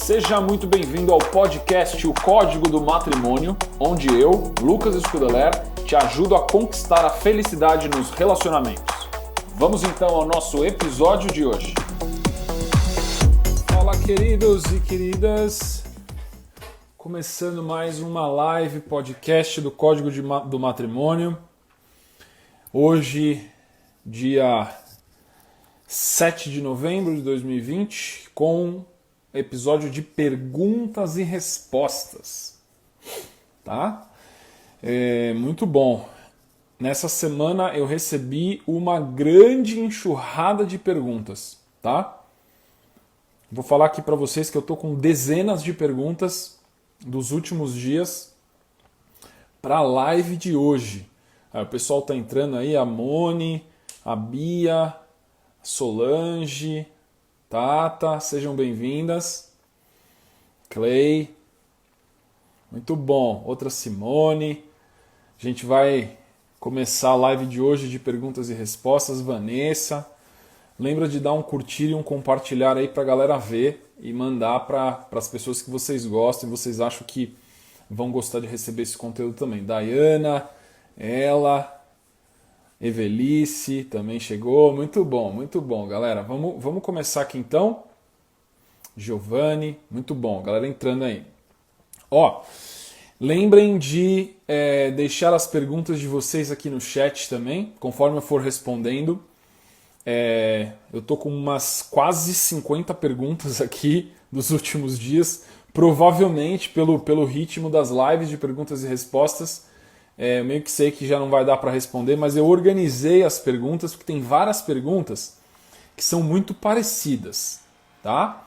Seja muito bem-vindo ao podcast O Código do Matrimônio, onde eu, Lucas Scudeler, te ajudo a conquistar a felicidade nos relacionamentos. Vamos então ao nosso episódio de hoje. Fala, queridos e queridas! Começando mais uma live podcast do Código do Matrimônio. Hoje, dia 7 de novembro de 2020, com episódio de perguntas e respostas, tá? Muito bom. Nessa semana eu recebi uma grande enxurrada de perguntas, tá? Vou falar aqui para vocês que eu tô com dezenas de perguntas dos últimos dias para a live de hoje. O pessoal tá entrando aí, a Moni, a Bia, a Solange, Tata, sejam bem-vindas. Clay, muito bom. Outra Simone. A gente vai começar a live de hoje de perguntas e respostas. Vanessa, lembra de dar um curtir e um compartilhar aí pra galera ver e mandar para as pessoas que vocês gostam e vocês acham que vão gostar de receber esse conteúdo também. Diana, ela... Evelice também chegou, muito bom, galera. Vamos começar aqui então. Giovanni, muito bom, galera entrando aí. Lembrem de deixar as perguntas de vocês aqui no chat também, conforme eu for respondendo. Eu tô com umas quase 50 perguntas aqui dos últimos dias, provavelmente pelo ritmo das lives de perguntas e respostas. Eu meio que sei que já não vai dar para responder, mas eu organizei as perguntas, porque tem várias perguntas que são muito parecidas, tá?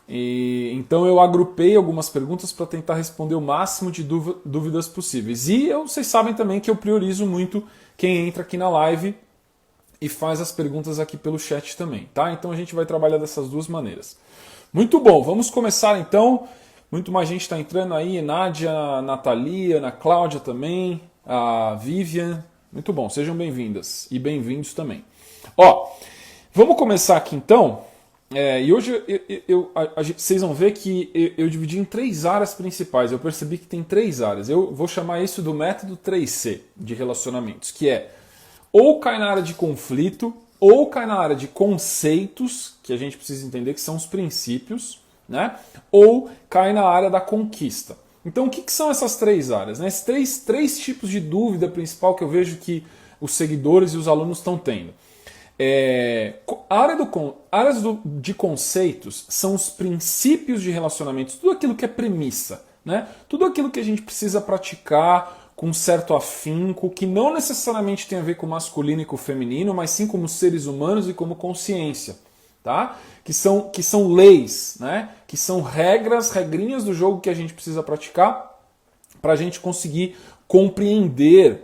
Então eu agrupei algumas perguntas para tentar responder o máximo de dúvidas possíveis. E vocês sabem também que eu priorizo muito quem entra aqui na live e faz as perguntas aqui pelo chat também, tá? Então a gente vai trabalhar dessas duas maneiras. Muito bom, vamos começar então. Muito mais gente está entrando aí, Nádia, a Natalia, a Cláudia também, a Vivian. Muito bom, sejam bem-vindas e bem-vindos também. Vamos começar aqui então. E hoje vocês vão ver que eu dividi em 3 áreas principais. Eu percebi que tem 3 áreas. Eu vou chamar isso do método 3C de relacionamentos, que é ou cai na área de conflito, ou cai na área de conceitos, que a gente precisa entender que são os princípios, né? Ou cai na área da conquista. Então o que são essas 3 áreas? Né? Esses três tipos de dúvida principal que eu vejo que os seguidores e os alunos estão tendo. Áreas de conceitos são os princípios de relacionamentos, tudo aquilo que é premissa, né? Tudo aquilo que a gente precisa praticar com certo afinco, que não necessariamente tem a ver com o masculino e com o feminino, mas sim como seres humanos e como consciência. Tá? Que são leis, né? Que são regrinhas do jogo que a gente precisa praticar para a gente conseguir compreender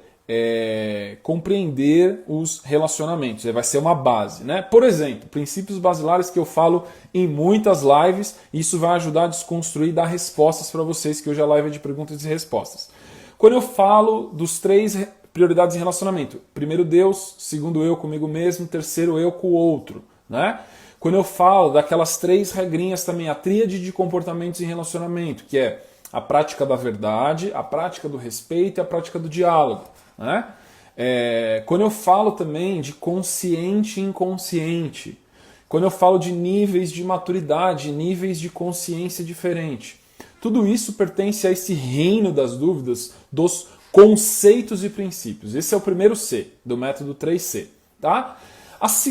os relacionamentos. Vai ser uma base, né? Por exemplo, princípios basilares que eu falo em muitas lives, e isso vai ajudar a desconstruir e dar respostas para vocês, que hoje a live é de perguntas e respostas. Quando eu falo dos 3 prioridades em relacionamento, primeiro Deus, segundo eu comigo mesmo, terceiro eu com o outro, né? Quando eu falo daquelas 3 regrinhas também, a tríade de comportamentos em relacionamento, que é a prática da verdade, a prática do respeito e a prática do diálogo, né? Quando eu falo também de consciente e inconsciente, quando eu falo de níveis de maturidade, níveis de consciência diferente, tudo isso pertence a esse reino das dúvidas, dos conceitos e princípios. Esse é o primeiro C do método 3C, tá?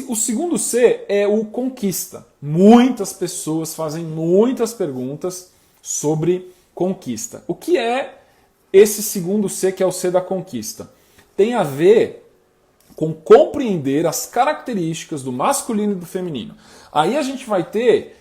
O segundo C é o conquista. Muitas pessoas fazem muitas perguntas sobre conquista. O que é esse segundo C, que é o C da conquista? Tem a ver com compreender as características do masculino e do feminino. Aí a gente vai ter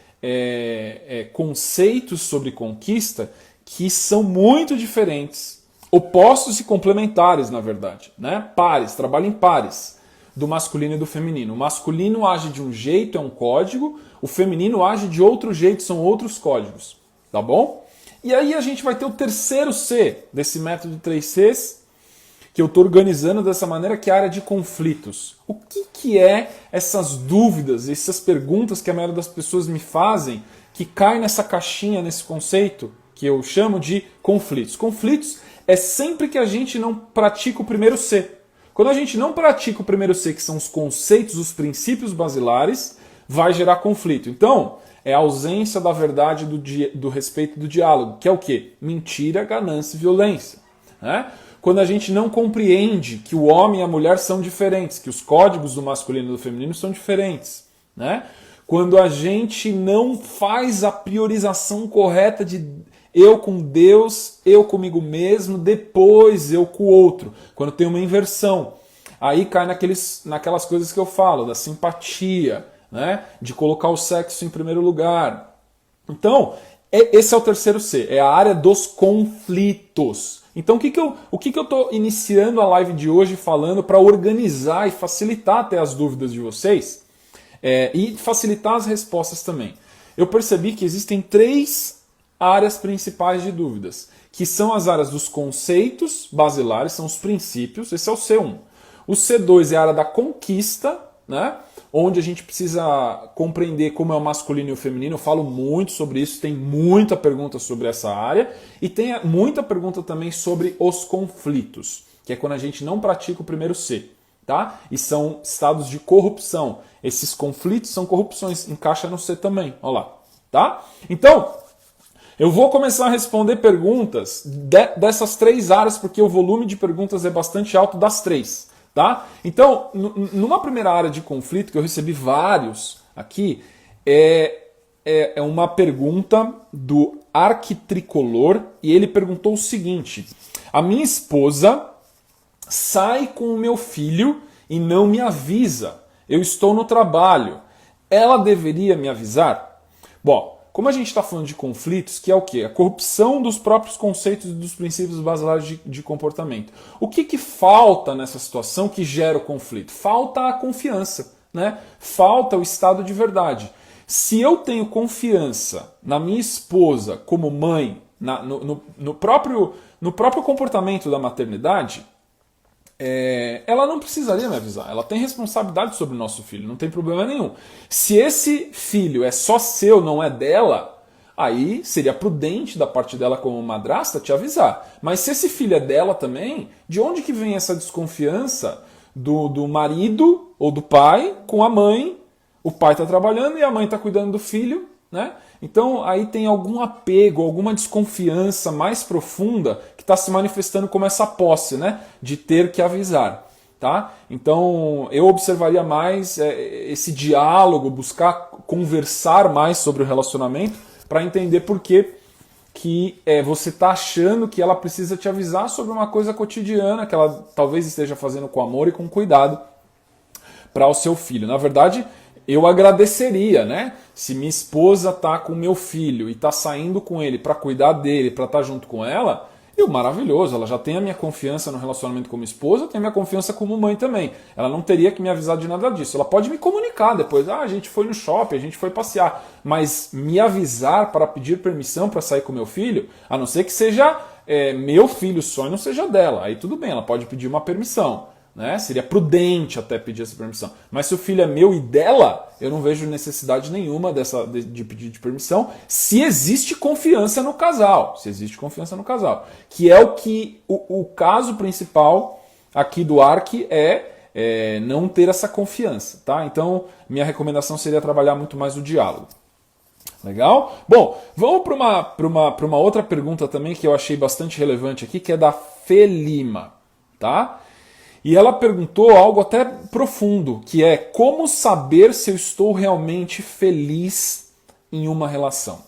conceitos sobre conquista que são muito diferentes, opostos e complementares, na verdade, né? Pares, trabalham em pares. Do masculino e do feminino. O masculino age de um jeito, é um código, o feminino age de outro jeito, são outros códigos. Tá bom? E aí a gente vai ter o terceiro C desse método 3Cs, que eu estou organizando dessa maneira, que é a área de conflitos. O que é essas dúvidas, essas perguntas que a maioria das pessoas me fazem, que cai nessa caixinha, nesse conceito, que eu chamo de conflitos. Conflitos é sempre que a gente não pratica o primeiro C. Quando a gente não pratica o primeiro C, que são os conceitos, os princípios basilares, vai gerar conflito. Então, é a ausência da verdade, do respeito, do diálogo, que é o quê? Mentira, ganância e violência. Né? Quando a gente não compreende que o homem e a mulher são diferentes, que os códigos do masculino e do feminino são diferentes. Né? Quando a gente não faz a priorização correta de eu com Deus, eu comigo mesmo, depois eu com o outro. Quando tem uma inversão. Aí cai naquelas coisas que eu falo, da simpatia, né? De colocar o sexo em primeiro lugar. Então, esse é o terceiro C, é a área dos conflitos. Então, o que eu estou iniciando a live de hoje falando para organizar e facilitar até as dúvidas de vocês e facilitar as respostas também? Eu percebi que existem 3 áreas principais de dúvidas, que são as áreas dos conceitos basilares, são os princípios, esse é o C1. O C2 é a área da conquista, né? Onde a gente precisa compreender como é o masculino e o feminino. Eu falo muito sobre isso, tem muita pergunta sobre essa área e tem muita pergunta também sobre os conflitos, que é quando a gente não pratica o primeiro C, tá? E são estados de corrupção. Esses conflitos são corrupções, encaixa no C também, olha lá, tá? Então, eu vou começar a responder perguntas dessas 3 áreas, porque o volume de perguntas é bastante alto das 3. Tá? Então, numa primeira área de conflito, que eu recebi vários aqui, é uma pergunta do Arquitricolor, e ele perguntou o seguinte: a minha esposa sai com o meu filho e não me avisa. Eu estou no trabalho. Ela deveria me avisar? Bom, como a gente está falando de conflitos, que é o quê? A corrupção dos próprios conceitos e dos princípios basilares de comportamento. O que falta nessa situação que gera o conflito? Falta a confiança, né? Falta o estado de verdade. Se eu tenho confiança na minha esposa como mãe, no próprio comportamento da maternidade, ela não precisaria me avisar. Ela tem responsabilidade sobre o nosso filho, não tem problema nenhum. Se esse filho é só seu, não é dela, aí seria prudente da parte dela como madrasta te avisar. Mas se esse filho é dela também, de onde que vem essa desconfiança do marido ou do pai com a mãe? O pai está trabalhando e a mãe está cuidando do filho, né? Então aí tem algum apego, alguma desconfiança mais profunda que está se manifestando como essa posse, né? De ter que avisar. Tá? Então eu observaria mais esse diálogo, buscar conversar mais sobre o relacionamento para entender por que você está achando que ela precisa te avisar sobre uma coisa cotidiana que ela talvez esteja fazendo com amor e com cuidado para o seu filho. Na verdade, eu agradeceria, né? Se minha esposa tá com meu filho e tá saindo com ele para cuidar dele, para estar junto com ela, maravilhoso, ela já tem a minha confiança no relacionamento como esposa, tem a minha confiança como mãe também. Ela não teria que me avisar de nada disso. Ela pode me comunicar depois, a gente foi no shopping, a gente foi passear, mas me avisar para pedir permissão para sair com meu filho, a não ser que seja meu filho só e não seja dela. Aí tudo bem, ela pode pedir uma permissão. Né? Seria prudente até pedir essa permissão. Mas se o filho é meu e dela, eu não vejo necessidade nenhuma de pedir de permissão, se existe confiança no casal. Se existe confiança no casal. Que é o caso principal aqui do ARC é não ter essa confiança. Tá? Então, minha recomendação seria trabalhar muito mais o diálogo. Legal? Bom, vamos para uma outra pergunta também que eu achei bastante relevante aqui, que é da Felima. Tá? E ela perguntou algo até profundo, que é como saber se eu estou realmente feliz em uma relação.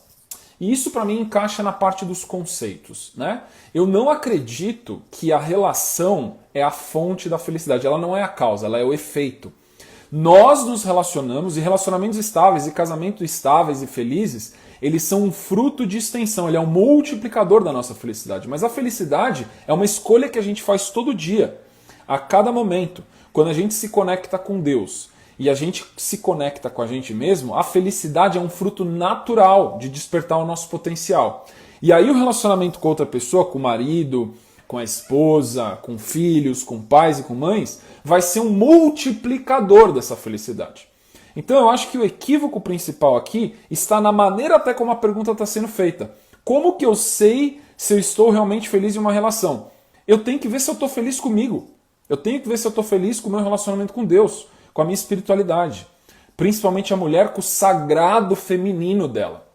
E isso para mim encaixa na parte dos conceitos, né? Eu não acredito que a relação é a fonte da felicidade, ela não é a causa, ela é o efeito. Nós nos relacionamos, e relacionamentos estáveis e casamentos estáveis e felizes, eles são um fruto de extensão, ele é um multiplicador da nossa felicidade. Mas a felicidade é uma escolha que a gente faz todo dia. A cada momento, quando a gente se conecta com Deus e a gente se conecta com a gente mesmo, a felicidade é um fruto natural de despertar o nosso potencial. E aí o relacionamento com outra pessoa, com o marido, com a esposa, com filhos, com pais e com mães, vai ser um multiplicador dessa felicidade. Então eu acho que o equívoco principal aqui está na maneira até como a pergunta está sendo feita. Como que eu sei se eu estou realmente feliz em uma relação? Eu tenho que ver se eu estou feliz comigo. Eu tenho que ver se eu estou feliz com o meu relacionamento com Deus, com a minha espiritualidade. Principalmente a mulher com o sagrado feminino dela.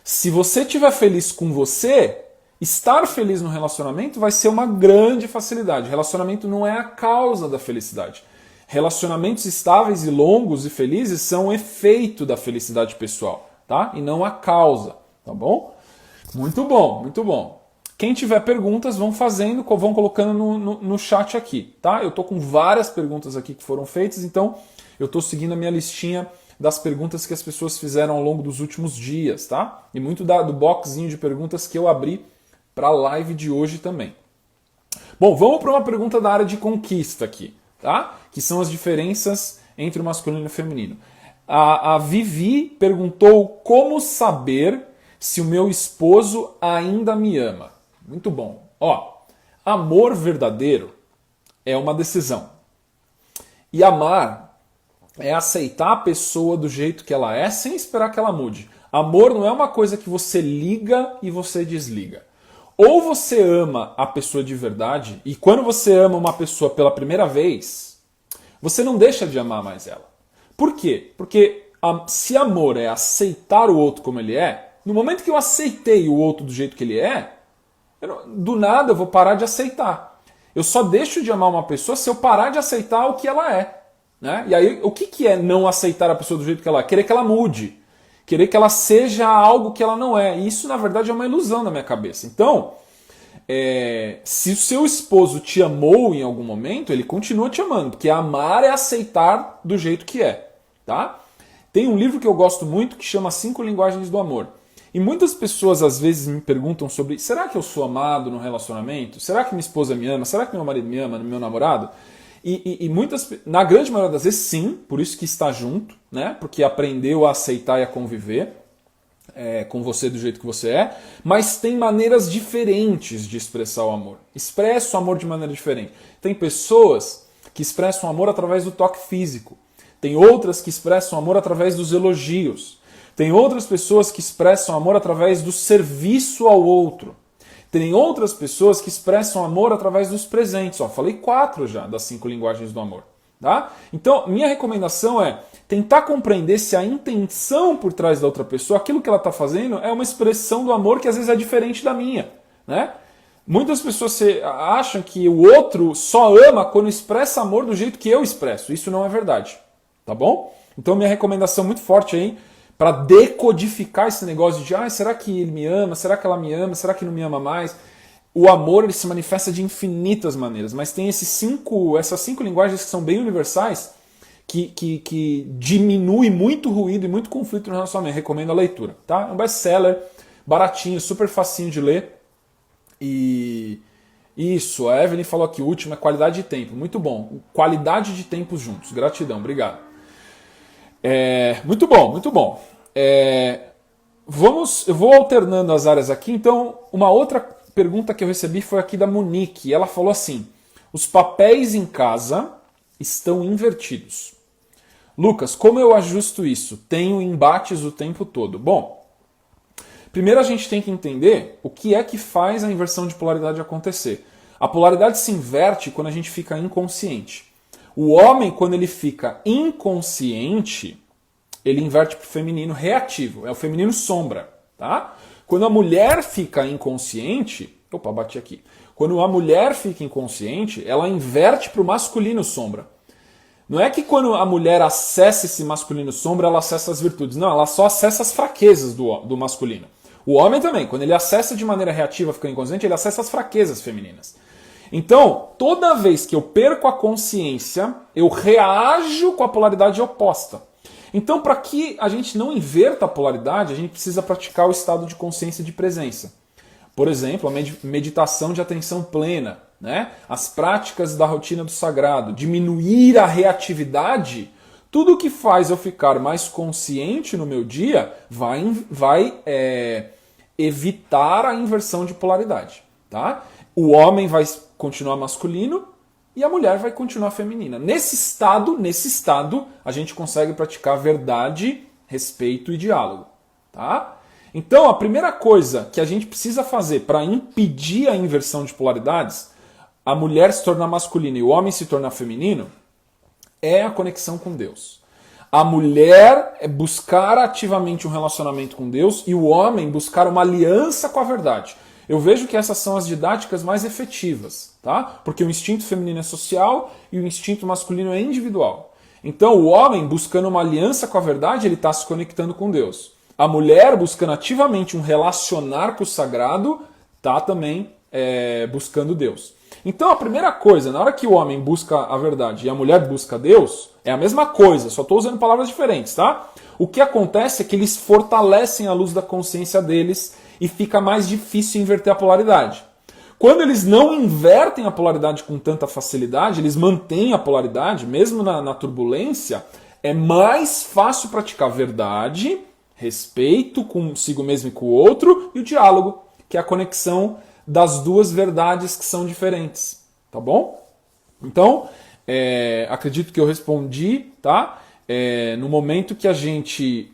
Se você estiver feliz com você, estar feliz no relacionamento vai ser uma grande facilidade. Relacionamento não é a causa da felicidade. Relacionamentos estáveis e longos e felizes são o efeito da felicidade pessoal, tá? E não a causa, tá bom? Muito bom, muito bom. Quem tiver perguntas, vão fazendo, vão colocando no chat aqui, tá? Eu tô com várias perguntas aqui que foram feitas, então eu tô seguindo a minha listinha das perguntas que as pessoas fizeram ao longo dos últimos dias, tá? E muito do boxzinho de perguntas que eu abri para a live de hoje também. Bom, vamos para uma pergunta da área de conquista aqui, tá? Que são as diferenças entre o masculino e o feminino. A Vivi perguntou como saber se o meu esposo ainda me ama. Muito bom. Ó, amor verdadeiro é uma decisão. E amar é aceitar a pessoa do jeito que ela é sem esperar que ela mude. Amor não é uma coisa que você liga e você desliga. Ou você ama a pessoa de verdade, e quando você ama uma pessoa pela primeira vez, você não deixa de amar mais ela. Por quê? Porque se amor é aceitar o outro como ele é, no momento que eu aceitei o outro do jeito que ele é, do nada eu vou parar de aceitar. Eu só deixo de amar uma pessoa se eu parar de aceitar o que ela é. Né? E aí, o que é não aceitar a pessoa do jeito que ela é? Querer que ela mude. Querer que ela seja algo que ela não é. E isso, na verdade, é uma ilusão na minha cabeça. Então, se o seu esposo te amou em algum momento, ele continua te amando. Porque amar é aceitar do jeito que é. Tá? Tem um livro que eu gosto muito que chama 5 Linguagens do Amor. E muitas pessoas, às vezes, me perguntam sobre: será que eu sou amado no relacionamento? Será que minha esposa me ama? Será que meu marido me ama, meu namorado? E muitas, na grande maioria das vezes, sim, por isso que está junto, né? Porque aprendeu a aceitar e a conviver com você do jeito que você é, mas tem maneiras diferentes de expressar o amor. Expressa o amor de maneira diferente. Tem pessoas que expressam o amor através do toque físico, tem outras que expressam o amor através dos elogios, tem outras pessoas que expressam amor através do serviço ao outro. Tem outras pessoas que expressam amor através dos presentes. Ó, falei 4 já das 5 linguagens do amor. Tá? Então, minha recomendação é tentar compreender se a intenção por trás da outra pessoa, aquilo que ela está fazendo, é uma expressão do amor que às vezes é diferente da minha. Né? Muitas pessoas acham que o outro só ama quando expressa amor do jeito que eu expresso. Isso não é verdade. Tá bom? Então, minha recomendação muito forte aí, para decodificar esse negócio de será que ele me ama, será que ela me ama, será que não me ama mais? O amor ele se manifesta de infinitas maneiras, mas tem essas 5 linguagens que são bem universais, que diminui muito ruído e muito conflito no relacionamento. Recomendo a leitura. Tá? É um best-seller, baratinho, super facinho de ler. E isso, a Evelyn falou aqui, o último é qualidade de tempo. Muito bom. Qualidade de tempos juntos. Gratidão, obrigado. Muito bom, muito bom. Eu vou alternando as áreas aqui. Então, uma outra pergunta que eu recebi foi aqui da Monique. Ela falou assim: os papéis em casa estão invertidos. Lucas, como eu ajusto isso? Tenho embates o tempo todo. Bom, primeiro a gente tem que entender o que é que faz a inversão de polaridade acontecer. A polaridade se inverte quando a gente fica inconsciente. O homem, quando ele fica inconsciente, ele inverte para o feminino reativo. É o feminino sombra. Tá? Quando a mulher fica inconsciente... Opa, bati aqui. Quando a mulher fica inconsciente, ela inverte para o masculino sombra. Não é que quando a mulher acessa esse masculino sombra, ela acessa as virtudes. Não, ela só acessa as fraquezas do masculino. O homem também, quando ele acessa de maneira reativa, ficando inconsciente, ele acessa as fraquezas femininas. Então, toda vez que eu perco a consciência, eu reajo com a polaridade oposta. Então, para que a gente não inverta a polaridade, a gente precisa praticar o estado de consciência de presença. Por exemplo, a meditação de atenção plena, né? As práticas da rotina do sagrado, diminuir a reatividade, tudo que faz eu ficar mais consciente no meu dia vai evitar a inversão de polaridade. Tá? O homem vai continuar masculino e a mulher vai continuar feminina. Nesse estado, a gente consegue praticar verdade, respeito e diálogo. Tá? Então, a primeira coisa que a gente precisa fazer para impedir a inversão de polaridades, a mulher se tornar masculina e o homem se tornar feminino, é a conexão com Deus. A mulher é buscar ativamente um relacionamento com Deus e o homem buscar uma aliança com a verdade. Eu vejo que essas são as didáticas mais efetivas, tá? Porque o instinto feminino é social e o instinto masculino é individual. Então, o homem buscando uma aliança com a verdade, ele está se conectando com Deus. A mulher buscando ativamente um relacionar com o sagrado, está também buscando Deus. Então, a primeira coisa, na hora que o homem busca a verdade e a mulher busca Deus, é a mesma coisa, só estou usando palavras diferentes, tá? O que acontece é que eles fortalecem a luz da consciência deles e fica mais difícil inverter a polaridade. Quando eles não invertem a polaridade com tanta facilidade, eles mantêm a polaridade, mesmo na turbulência, é mais fácil praticar verdade, respeito consigo mesmo e com o outro, e o diálogo, que é a conexão das duas verdades que são diferentes. Tá bom? Então, acredito que eu respondi, tá? No momento que a gente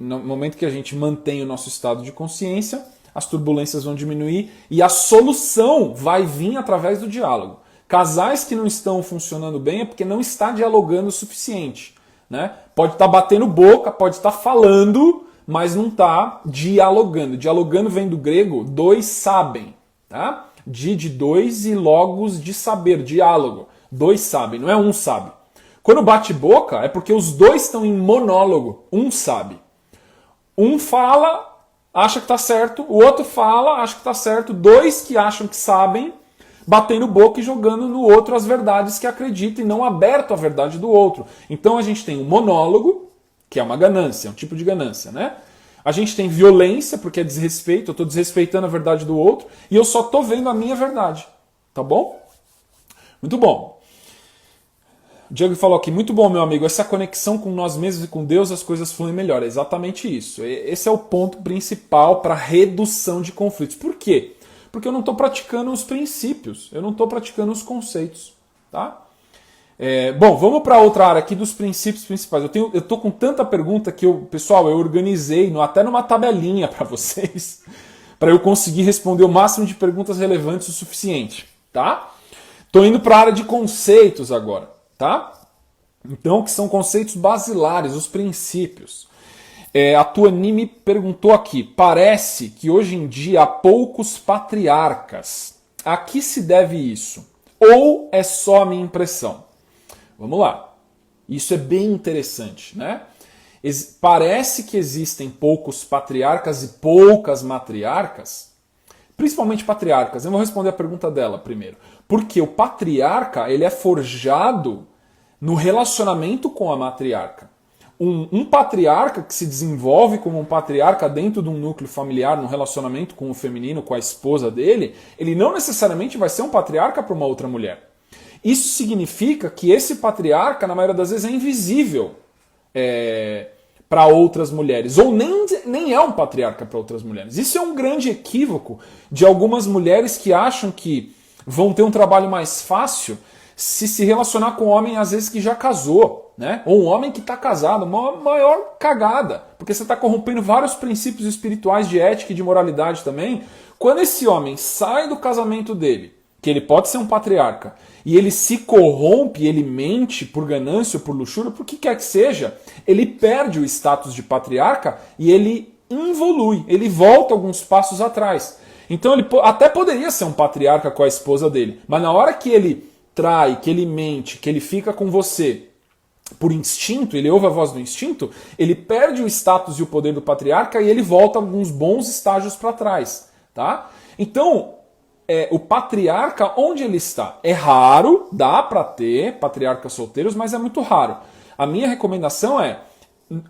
mantém o nosso estado de consciência, as turbulências vão diminuir e a solução vai vir através do diálogo. Casais que não estão funcionando bem é porque não está dialogando o suficiente. Né? Pode estar batendo boca, pode estar falando, mas não está dialogando. Dialogando vem do grego, dois sabem. Tá? De dois e logos de saber, diálogo. Dois sabem, não é um sabe. Quando bate boca é porque os dois estão em monólogo. Um sabe. Um fala, acha que está certo, o outro fala, acha que está certo, dois que acham que sabem, batendo boca e jogando no outro as verdades que acreditam e não aberto à verdade do outro. Então a gente tem um monólogo, que é uma ganância, é um tipo de ganância, né? A gente tem violência, porque é desrespeito, eu estou desrespeitando a verdade do outro, e eu só estou vendo a minha verdade. Tá bom? Muito bom. O Diego falou aqui, muito bom, meu amigo, essa conexão com nós mesmos e com Deus, as coisas fluem melhor. É exatamente isso. Esse é o ponto principal para redução de conflitos. Por quê? Porque eu não estou praticando os princípios, eu não estou praticando os conceitos. Tá? Bom, vamos para outra área aqui dos princípios principais. Eu estou com tanta pergunta que pessoal, eu organizei até numa tabelinha para vocês, para eu conseguir responder o máximo de perguntas relevantes o suficiente. Tá? Estou indo para a área de conceitos agora. Tá? Então, que são conceitos basilares, os princípios. A Tuani me perguntou aqui, parece que hoje em dia há poucos patriarcas. A que se deve isso? Ou é só a minha impressão? Vamos lá. Isso é bem interessante, né? Parece que existem poucos patriarcas e poucas matriarcas, principalmente patriarcas. Eu vou responder a pergunta dela primeiro. Porque o patriarca ele é forjado no relacionamento com a matriarca. Um patriarca que se desenvolve como um patriarca dentro de um núcleo familiar, num relacionamento com o feminino, com a esposa dele, ele não necessariamente vai ser um patriarca para uma outra mulher. Isso significa que esse patriarca, na maioria das vezes, é invisível para outras mulheres, ou nem é um patriarca para outras mulheres. Isso é um grande equívoco de algumas mulheres que acham que vão ter um trabalho mais fácil se relacionar com um homem, às vezes, que já casou, né? Ou um homem que está casado, uma maior cagada, porque você está corrompendo vários princípios espirituais de ética e de moralidade também. Quando esse homem sai do casamento dele, que ele pode ser um patriarca, e ele se corrompe, ele mente por ganância ou por luxúria, por que quer que seja, ele perde o status de patriarca e ele involui, ele volta alguns passos atrás. Então ele até poderia ser um patriarca com a esposa dele, mas na hora que ele trai, que ele mente, que ele fica com você por instinto, ele ouve a voz do instinto, ele perde o status e o poder do patriarca e ele volta alguns bons estágios para trás. Tá? Então, o patriarca, onde ele está? É raro, dá para ter patriarcas solteiros, mas é muito raro. A minha recomendação é,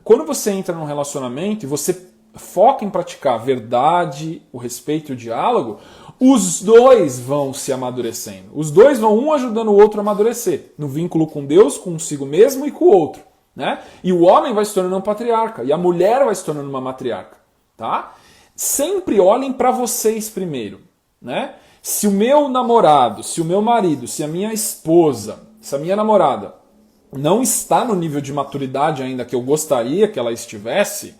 quando você entra num relacionamento e você foca em praticar a verdade, o respeito e o diálogo, os dois vão se amadurecendo. Os dois vão um ajudando o outro a amadurecer. No vínculo com Deus, consigo mesmo e com o outro. Né? E o homem vai se tornando um patriarca. E a mulher vai se tornando uma matriarca. Tá? Sempre olhem para vocês primeiro. Né? Se o meu namorado, se o meu marido, se a minha esposa, se a minha namorada não está no nível de maturidade ainda que eu gostaria que ela estivesse,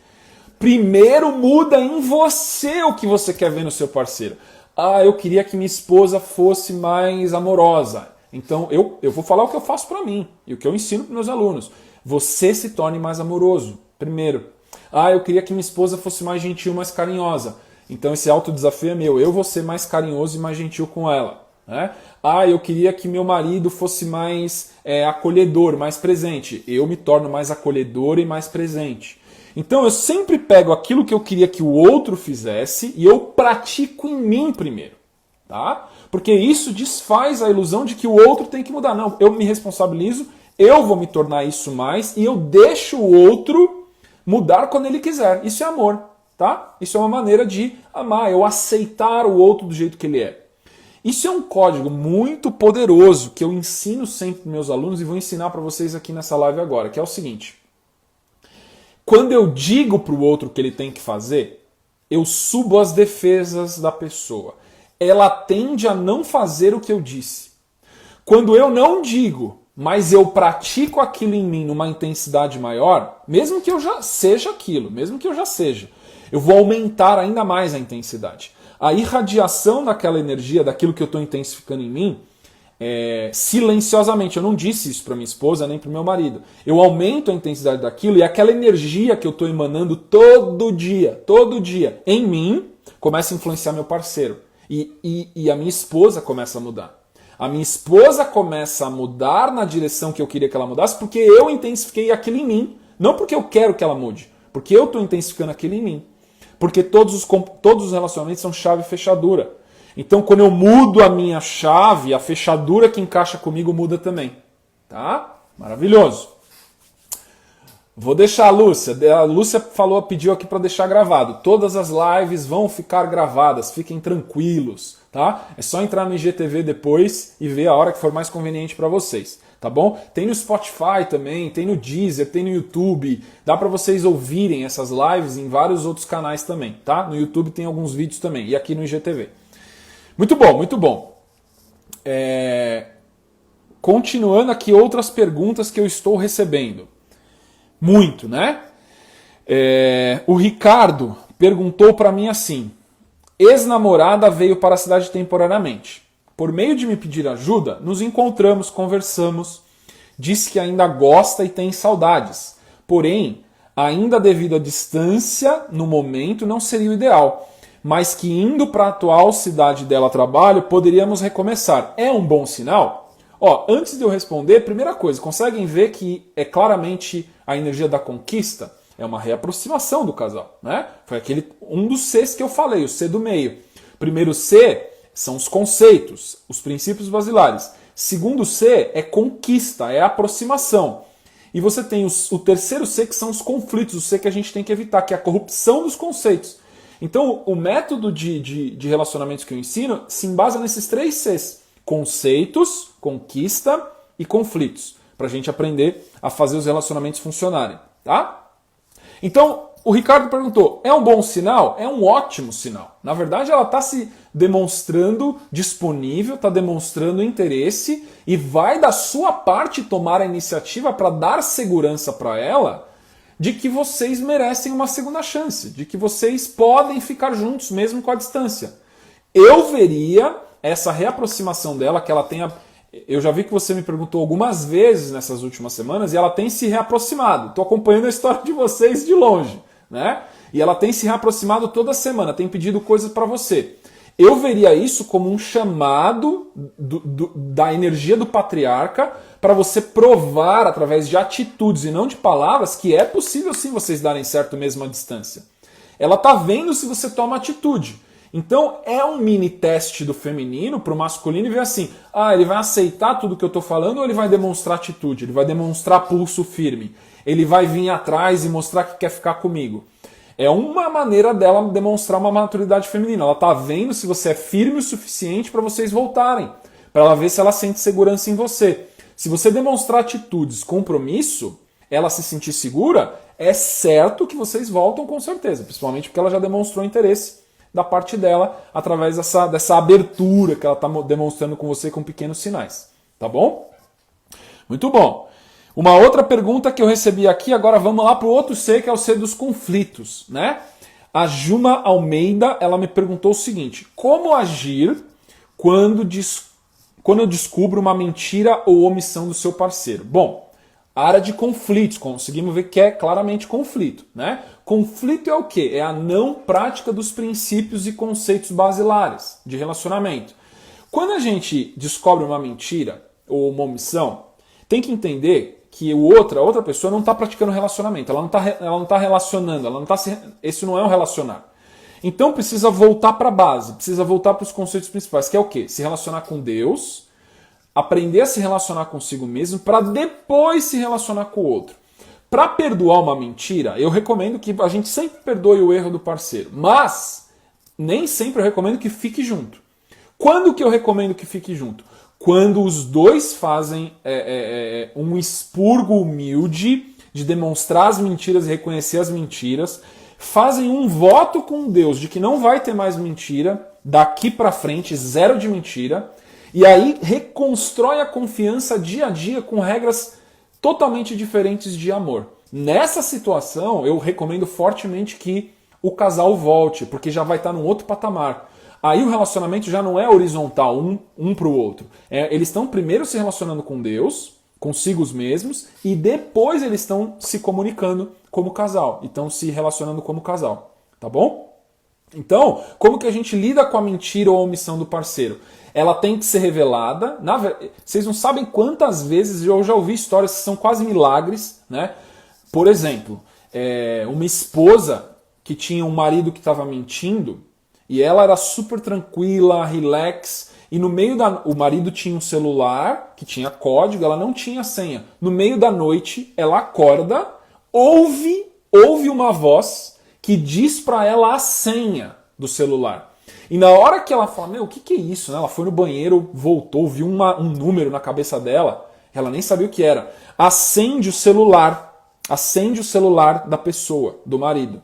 primeiro muda em você o que você quer ver no seu parceiro. Ah, eu queria que minha esposa fosse mais amorosa. Então eu vou falar o que eu faço para mim e o que eu ensino para meus alunos. Você se torne mais amoroso, primeiro. Ah, eu queria que minha esposa fosse mais gentil, mais carinhosa. Então esse autodesafio é meu. Eu vou ser mais carinhoso e mais gentil com ela. Né? Ah, eu queria que meu marido fosse mais acolhedor, mais presente. Eu me torno mais acolhedor e mais presente. Então eu sempre pego aquilo que eu queria que o outro fizesse e eu pratico em mim primeiro. Tá? Porque isso desfaz a ilusão de que o outro tem que mudar. Não, eu me responsabilizo, eu vou me tornar isso mais e eu deixo o outro mudar quando ele quiser. Isso é amor. Tá? Isso é uma maneira de amar, eu aceitar o outro do jeito que ele é. Isso é um código muito poderoso que eu ensino sempre para meus alunos e vou ensinar para vocês aqui nessa live agora, que é o seguinte. Quando eu digo para o outro o que ele tem que fazer, eu subo as defesas da pessoa. Ela tende a não fazer o que eu disse. Quando eu não digo, mas eu pratico aquilo em mim numa intensidade maior, mesmo que eu já seja aquilo, mesmo que eu já seja, eu vou aumentar ainda mais a intensidade. A irradiação daquela energia, daquilo que eu estou intensificando em mim, silenciosamente, eu não disse isso para minha esposa nem para o meu marido. Eu aumento a intensidade daquilo e aquela energia que eu estou emanando todo dia, em mim, começa a influenciar meu parceiro. E a minha esposa começa a mudar. A minha esposa começa a mudar na direção que eu queria que ela mudasse porque eu intensifiquei aquilo em mim. Não porque eu quero que ela mude, porque eu estou intensificando aquilo em mim. Porque todos os relacionamentos são chave e fechadura. Então, quando eu mudo a minha chave, a fechadura que encaixa comigo muda também. Tá? Maravilhoso. Vou deixar a Lúcia. A Lúcia pediu aqui para deixar gravado. Todas as lives vão ficar gravadas. Fiquem tranquilos. Tá? É só entrar no IGTV depois e ver a hora que for mais conveniente para vocês. Tá bom? Tem no Spotify também, tem no Deezer, tem no YouTube. Dá para vocês ouvirem essas lives em vários outros canais também, tá? No YouTube tem alguns vídeos também e aqui no IGTV. Muito bom, muito bom. Continuando aqui outras perguntas que eu estou recebendo. Muito, né? O Ricardo perguntou para mim assim: ex-namorada veio para a cidade temporariamente. Por meio de me pedir ajuda, nos encontramos, conversamos, disse que ainda gosta e tem saudades. Porém, ainda devido à distância, no momento, não seria o ideal. Mas que indo para a atual cidade dela a trabalho, poderíamos recomeçar. É um bom sinal? Antes de eu responder, primeira coisa, conseguem ver que é claramente a energia da conquista? É uma reaproximação do casal, né? Foi um dos Cs que eu falei, o C do meio. Primeiro C são os conceitos, os princípios basilares. Segundo C é conquista, é aproximação. E você tem o terceiro C, que são os conflitos, o C que a gente tem que evitar, que é a corrupção dos conceitos. Então, o método de relacionamentos que eu ensino se embasa nesses três Cs. Conceitos, conquista e conflitos. Para a gente aprender a fazer os relacionamentos funcionarem. Tá? Então, o Ricardo perguntou, é um bom sinal? É um ótimo sinal. Na verdade, ela está se demonstrando disponível, está demonstrando interesse e vai da sua parte tomar a iniciativa para dar segurança para ela de que vocês merecem uma segunda chance, de que vocês podem ficar juntos mesmo com a distância. Eu veria essa reaproximação dela, que ela tenha... Eu já vi que você me perguntou algumas vezes nessas últimas semanas e ela tem se reaproximado. Estou acompanhando a história de vocês de longe, né? E ela tem se reaproximado toda semana, tem pedido coisas para você. Eu veria isso como um chamado da energia do patriarca para você provar através de atitudes e não de palavras que é possível sim vocês darem certo mesmo à distância. Ela está vendo se você toma atitude. Então é um mini teste do feminino para o masculino e ver assim, ele vai aceitar tudo que eu estou falando ou ele vai demonstrar atitude, ele vai demonstrar pulso firme, ele vai vir atrás e mostrar que quer ficar comigo. É uma maneira dela demonstrar uma maturidade feminina. Ela está vendo se você é firme o suficiente para vocês voltarem, para ela ver se ela sente segurança em você. Se você demonstrar atitudes, compromisso, ela se sentir segura, é certo que vocês voltam com certeza, principalmente porque ela já demonstrou interesse da parte dela, através dessa abertura que ela está demonstrando com você com pequenos sinais. Tá bom? Muito bom. Uma outra pergunta que eu recebi aqui, agora vamos lá para o outro C, que é o C dos conflitos, né? A Juma Almeida, ela me perguntou o seguinte: como agir quando eu descubro uma mentira ou omissão do seu parceiro? Bom, a área de conflitos, conseguimos ver que é claramente conflito, né? Conflito é o quê? É a não prática dos princípios e conceitos basilares de relacionamento. Quando a gente descobre uma mentira ou uma omissão, tem que entender que a outra pessoa não está praticando relacionamento, ela não tá relacionando, esse não é um relacionar. Então precisa voltar para a base, precisa voltar para os conceitos principais, que é o quê? Se relacionar com Deus, aprender a se relacionar consigo mesmo, para depois se relacionar com o outro. Para perdoar uma mentira, eu recomendo que a gente sempre perdoe o erro do parceiro, mas nem sempre eu recomendo que fique junto. Quando que eu recomendo que fique junto? Quando os dois fazem um expurgo humilde de demonstrar as mentiras e reconhecer as mentiras, fazem um voto com Deus de que não vai ter mais mentira, daqui para frente, zero de mentira, e aí reconstrói a confiança dia a dia com regras totalmente diferentes de amor. Nessa situação, eu recomendo fortemente que o casal volte, porque já vai estar num outro patamar. Aí o relacionamento já não é horizontal, um para o outro. Eles estão primeiro se relacionando com Deus, consigo mesmos, e depois eles estão se comunicando como casal. E estão se relacionando como casal. Tá bom? Então, como que a gente lida com a mentira ou a omissão do parceiro? Ela tem que ser revelada. Vocês não sabem quantas vezes eu já ouvi histórias que são quase milagres, né? Por exemplo, uma esposa que tinha um marido que estava mentindo, e ela era super tranquila, relax, e no meio o marido tinha um celular que tinha código, ela não tinha senha. No meio da noite, ela acorda, ouve uma voz que diz para ela a senha do celular. E na hora que ela fala, o que é isso? Ela foi no banheiro, voltou, viu um número na cabeça dela, ela nem sabia o que era. Acende o celular da pessoa, do marido.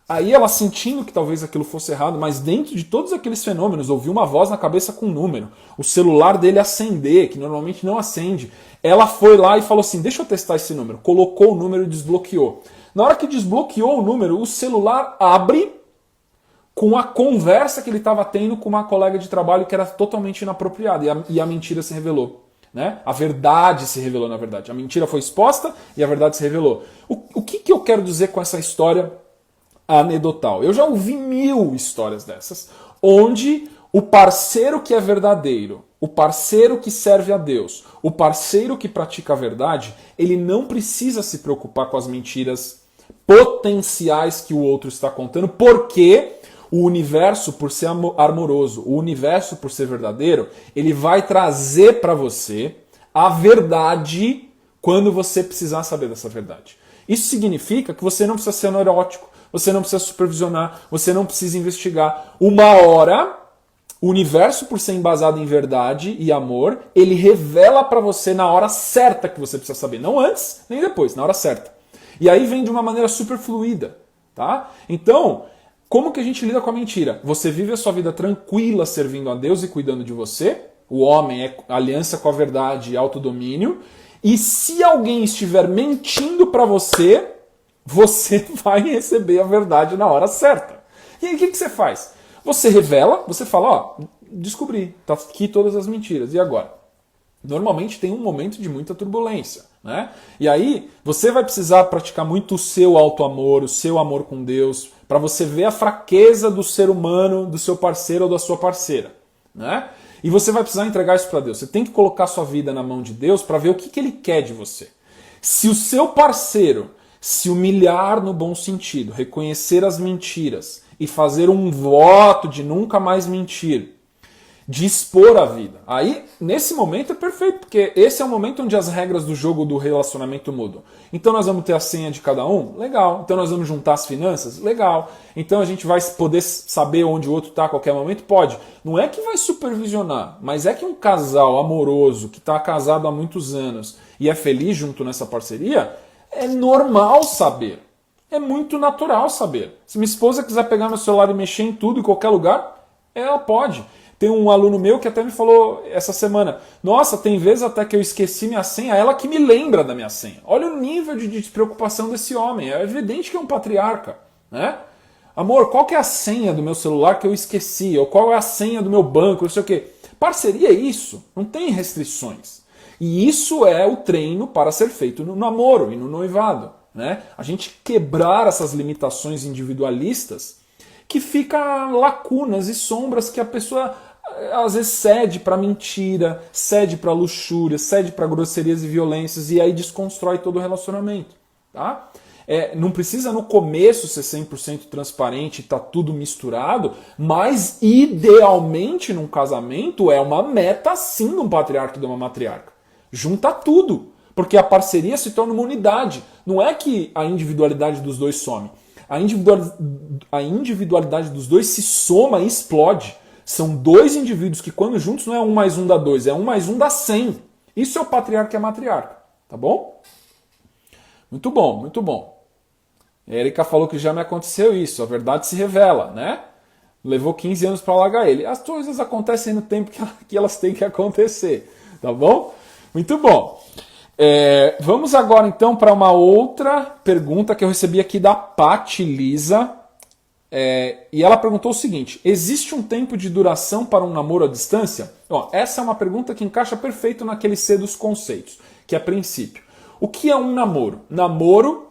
Aí ela, sentindo que talvez aquilo fosse errado, mas dentro de todos aqueles fenômenos, ouviu uma voz na cabeça com um número. O celular dele acender, que normalmente não acende. Ela foi lá e falou assim, deixa eu testar esse número. Colocou o número e desbloqueou. Na hora que desbloqueou o número, o celular abre com a conversa que ele estava tendo com uma colega de trabalho que era totalmente inapropriada. E a mentira se revelou. Né? A verdade se revelou, na verdade. A mentira foi exposta e a verdade se revelou. O que eu quero dizer com essa história anedotal? Eu já ouvi 1000 histórias dessas, onde o parceiro que é verdadeiro, o parceiro que serve a Deus, o parceiro que pratica a verdade, ele não precisa se preocupar com as mentiras potenciais que o outro está contando, porque o universo, por ser amoroso, o universo, por ser verdadeiro, ele vai trazer para você a verdade quando você precisar saber dessa verdade. Isso significa que você não precisa ser neurótico, você não precisa supervisionar, você não precisa investigar. Uma hora, o universo, por ser embasado em verdade e amor, ele revela para você na hora certa que você precisa saber. Não antes, nem depois, na hora certa. E aí vem de uma maneira super fluida. Tá? Então, como que a gente lida com a mentira? Você vive a sua vida tranquila, servindo a Deus e cuidando de você. O homem é aliança com a verdade e autodomínio. E se alguém estiver mentindo para você, você vai receber a verdade na hora certa. E aí o que você faz? Você revela, você fala, descobri, tá aqui todas as mentiras, e agora? Normalmente tem um momento de muita turbulência, né? E aí você vai precisar praticar muito o seu auto-amor, o seu amor com Deus, para você ver a fraqueza do ser humano, do seu parceiro ou da sua parceira, né? E você vai precisar entregar isso para Deus. Você tem que colocar sua vida na mão de Deus para ver o que Ele quer de você. Se o seu parceiro se humilhar no bom sentido, reconhecer as mentiras e fazer um voto de nunca mais mentir, de expor a vida, aí nesse momento é perfeito, porque esse é o momento onde as regras do jogo do relacionamento mudam. Então nós vamos ter a senha de cada um? Legal. Então nós vamos juntar as finanças? Legal. Então a gente vai poder saber onde o outro está a qualquer momento? Pode. Não é que vai supervisionar, mas é que um casal amoroso que está casado há muitos anos e é feliz junto nessa parceria, é normal saber. É muito natural saber. Se minha esposa quiser pegar meu celular e mexer em tudo, em qualquer lugar, ela pode. Tem um aluno meu que até me falou essa semana, nossa, tem vezes até que eu esqueci minha senha, ela que me lembra da minha senha. Olha o nível de despreocupação desse homem. É evidente que é um patriarca, né? Amor, qual que é a senha do meu celular que eu esqueci? Ou qual é a senha do meu banco? Não sei o quê. Parceria é isso. Não tem restrições. E isso é o treino para ser feito no namoro e no noivado, né? A gente quebrar essas limitações individualistas que fica lacunas e sombras que a pessoa às vezes cede para mentira, cede para luxúria, cede para grosserias e violências e aí desconstrói todo o relacionamento, tá? Não precisa no começo ser 100% transparente e tá tudo misturado, mas idealmente num casamento é uma meta sim de um patriarca e de uma matriarca. Junta tudo, porque a parceria se torna uma unidade. Não é que a individualidade dos dois some. A individualidade dos dois se soma e explode. São dois indivíduos que quando juntos não é 1 mais 1 dá 2, é 1 mais 1 dá 100. Isso é o patriarca e a matriarca, tá bom? Muito bom, muito bom. A Erika falou que já me aconteceu isso, a verdade se revela, né? Levou 15 anos para largar ele. As coisas acontecem no tempo que elas têm que acontecer, tá bom? Muito bom. Vamos agora então para uma outra pergunta que eu recebi aqui da Pati Lisa. E ela perguntou o seguinte: existe um tempo de duração para um namoro à distância? Essa é uma pergunta que encaixa perfeito naquele C dos conceitos, que é princípio. O que é um namoro? Namoro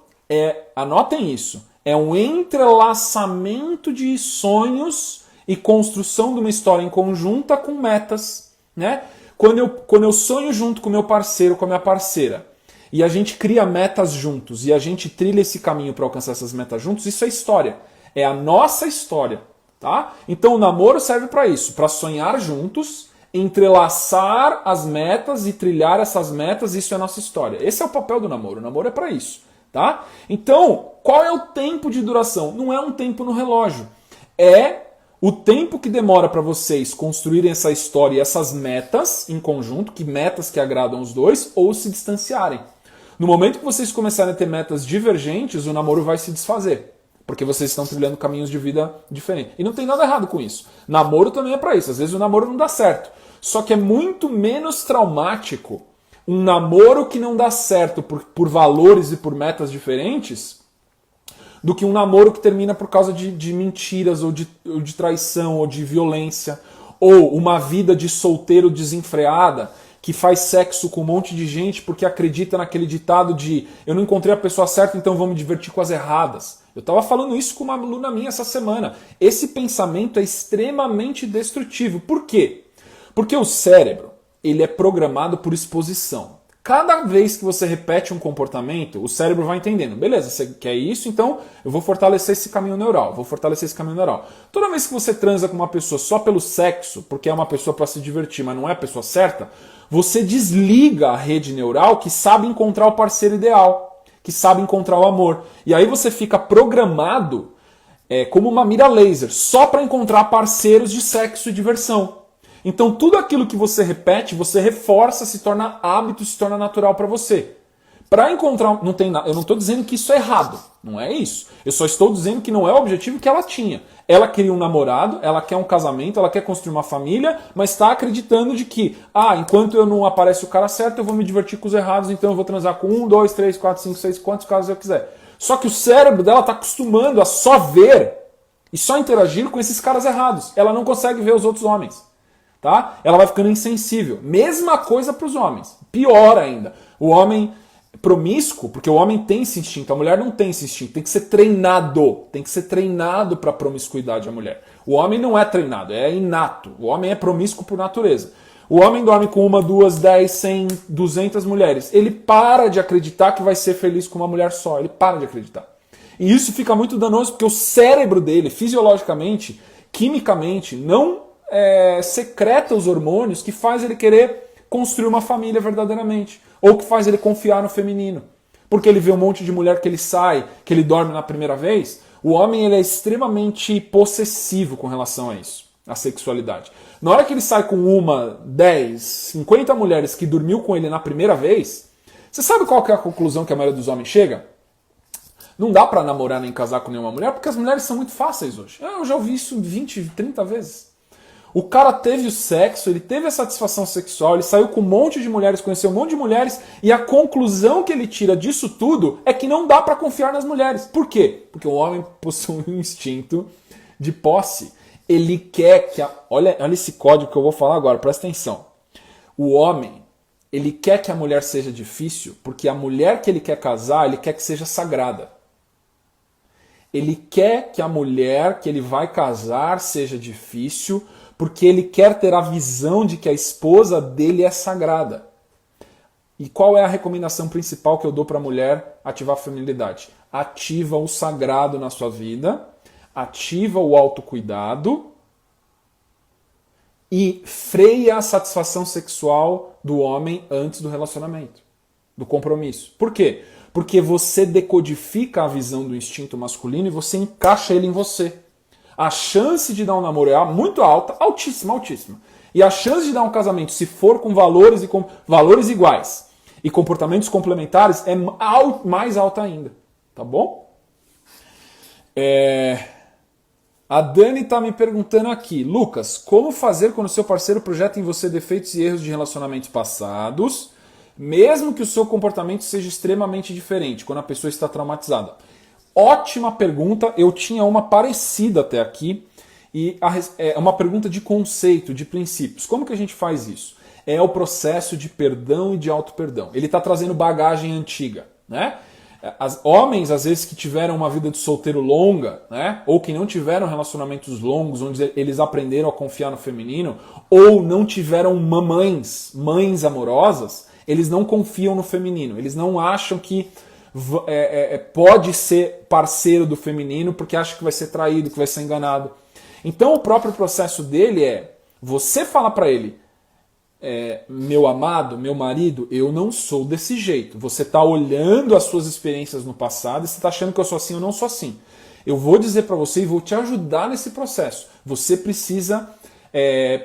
anotem isso, é um entrelaçamento de sonhos e construção de uma história em conjunta com metas, né? Quando eu sonho junto com o meu parceiro, com a minha parceira, e a gente cria metas juntos, e a gente trilha esse caminho para alcançar essas metas juntos, isso é história. É a nossa história, tá? Então o namoro serve para isso, para sonhar juntos, entrelaçar as metas e trilhar essas metas, isso é a nossa história. Esse é o papel do namoro, o namoro é para isso, tá? Então, qual é o tempo de duração? Não é um tempo no relógio, é o tempo que demora para vocês construírem essa história e essas metas em conjunto, que metas que agradam os dois, ou se distanciarem. No momento que vocês começarem a ter metas divergentes, o namoro vai se desfazer, porque vocês estão trilhando caminhos de vida diferentes. E não tem nada errado com isso. Namoro também é para isso. Às vezes o namoro não dá certo. Só que é muito menos traumático um namoro que não dá certo por valores e por metas diferentes do que um namoro que termina por causa de mentiras, ou de traição, ou de violência, ou uma vida de solteiro desenfreada, que faz sexo com um monte de gente porque acredita naquele ditado de eu não encontrei a pessoa certa, então vou me divertir com as erradas. Eu estava falando isso com uma aluna minha essa semana. Esse pensamento é extremamente destrutivo. Por quê? Porque o cérebro ele é programado por exposição. Cada vez que você repete um comportamento, o cérebro vai entendendo. Beleza, você quer isso, então eu vou fortalecer esse caminho neural. Toda vez que você transa com uma pessoa só pelo sexo, porque é uma pessoa para se divertir, mas não é a pessoa certa, você desliga a rede neural que sabe encontrar o parceiro ideal, que sabe encontrar o amor. E aí você fica programado como uma mira laser, só para encontrar parceiros de sexo e diversão. Então tudo aquilo que você repete, você reforça, se torna hábito, se torna natural para você. Para encontrar, eu não estou dizendo que isso é errado, não é isso. Eu só estou dizendo que não é o objetivo que ela tinha. Ela queria um namorado, ela quer um casamento, ela quer construir uma família, mas está acreditando de que, enquanto eu não aparece o cara certo, eu vou me divertir com os errados, então eu vou transar com 1, 2, 3, 4, 5, 6, quantos casos eu quiser. Só que o cérebro dela está acostumando a só ver e só interagir com esses caras errados. Ela não consegue ver os outros homens. Tá? Ela vai ficando insensível. Mesma coisa para os homens. Pior ainda. O homem promíscuo, porque o homem tem esse instinto, a mulher não tem esse instinto. Tem que ser treinado. Tem que ser treinado para a promiscuidade a mulher. O homem não é treinado, é inato. O homem é promíscuo por natureza. O homem dorme com 1, 2, 10, 100, 200 mulheres. Ele para de acreditar que vai ser feliz com uma mulher só. Ele para de acreditar. E isso fica muito danoso porque o cérebro dele, fisiologicamente, quimicamente, não secreta os hormônios que faz ele querer construir uma família verdadeiramente, ou que faz ele confiar no feminino, porque ele vê um monte de mulher que ele sai, que ele dorme na primeira vez. O homem ele é extremamente possessivo com relação a isso, a sexualidade. Na hora que ele sai com 1, 10, 50 mulheres que dormiu com ele na primeira vez, você sabe qual que é a conclusão que a maioria dos homens chega? Não dá pra namorar nem casar com nenhuma mulher, porque as mulheres são muito fáceis hoje. Eu já ouvi isso 20, 30 vezes. O cara teve o sexo, ele teve a satisfação sexual, ele saiu com um monte de mulheres, conheceu um monte de mulheres, e a conclusão que ele tira disso tudo é que não dá pra confiar nas mulheres. Por quê? Porque o homem possui um instinto de posse. Ele quer que... Olha esse código que eu vou falar agora, presta atenção. O homem, ele quer que a mulher seja difícil, porque a mulher que ele quer casar, ele quer que seja sagrada. Ele quer que a mulher que ele vai casar seja difícil, porque ele quer ter a visão de que a esposa dele é sagrada. E qual é a recomendação principal que eu dou para a mulher ativar a feminilidade? Ativa o sagrado na sua vida, ativa o autocuidado e freia a satisfação sexual do homem antes do relacionamento, do compromisso. Por quê? Porque você decodifica a visão do instinto masculino e você encaixa ele em você. A chance de dar um namoro é muito alta, altíssima, altíssima. E a chance de dar um casamento, se for com valores iguais e comportamentos complementares, é mais alta ainda. Tá bom? A Dani está me perguntando aqui, Lucas, como fazer quando o seu parceiro projeta em você defeitos e erros de relacionamentos passados, mesmo que o seu comportamento seja extremamente diferente, quando a pessoa está traumatizada? Ótima pergunta, eu tinha uma parecida até aqui, e é uma pergunta de conceito, de princípios. Como que a gente faz isso? É o processo de perdão e de auto-perdão. Ele está trazendo bagagem antiga, né? Homens, às vezes, que tiveram uma vida de solteiro longa, né? Ou que não tiveram relacionamentos longos, onde eles aprenderam a confiar no feminino, ou não tiveram mães amorosas, eles não confiam no feminino. Eles não acham que pode ser parceiro do feminino porque acha que vai ser traído, que vai ser enganado. Então o próprio processo dele é você falar para ele, meu amado, meu marido, eu não sou desse jeito. Você está olhando as suas experiências no passado e você está achando que eu sou assim ou não sou assim. Eu vou dizer para você e vou te ajudar nesse processo. Você precisa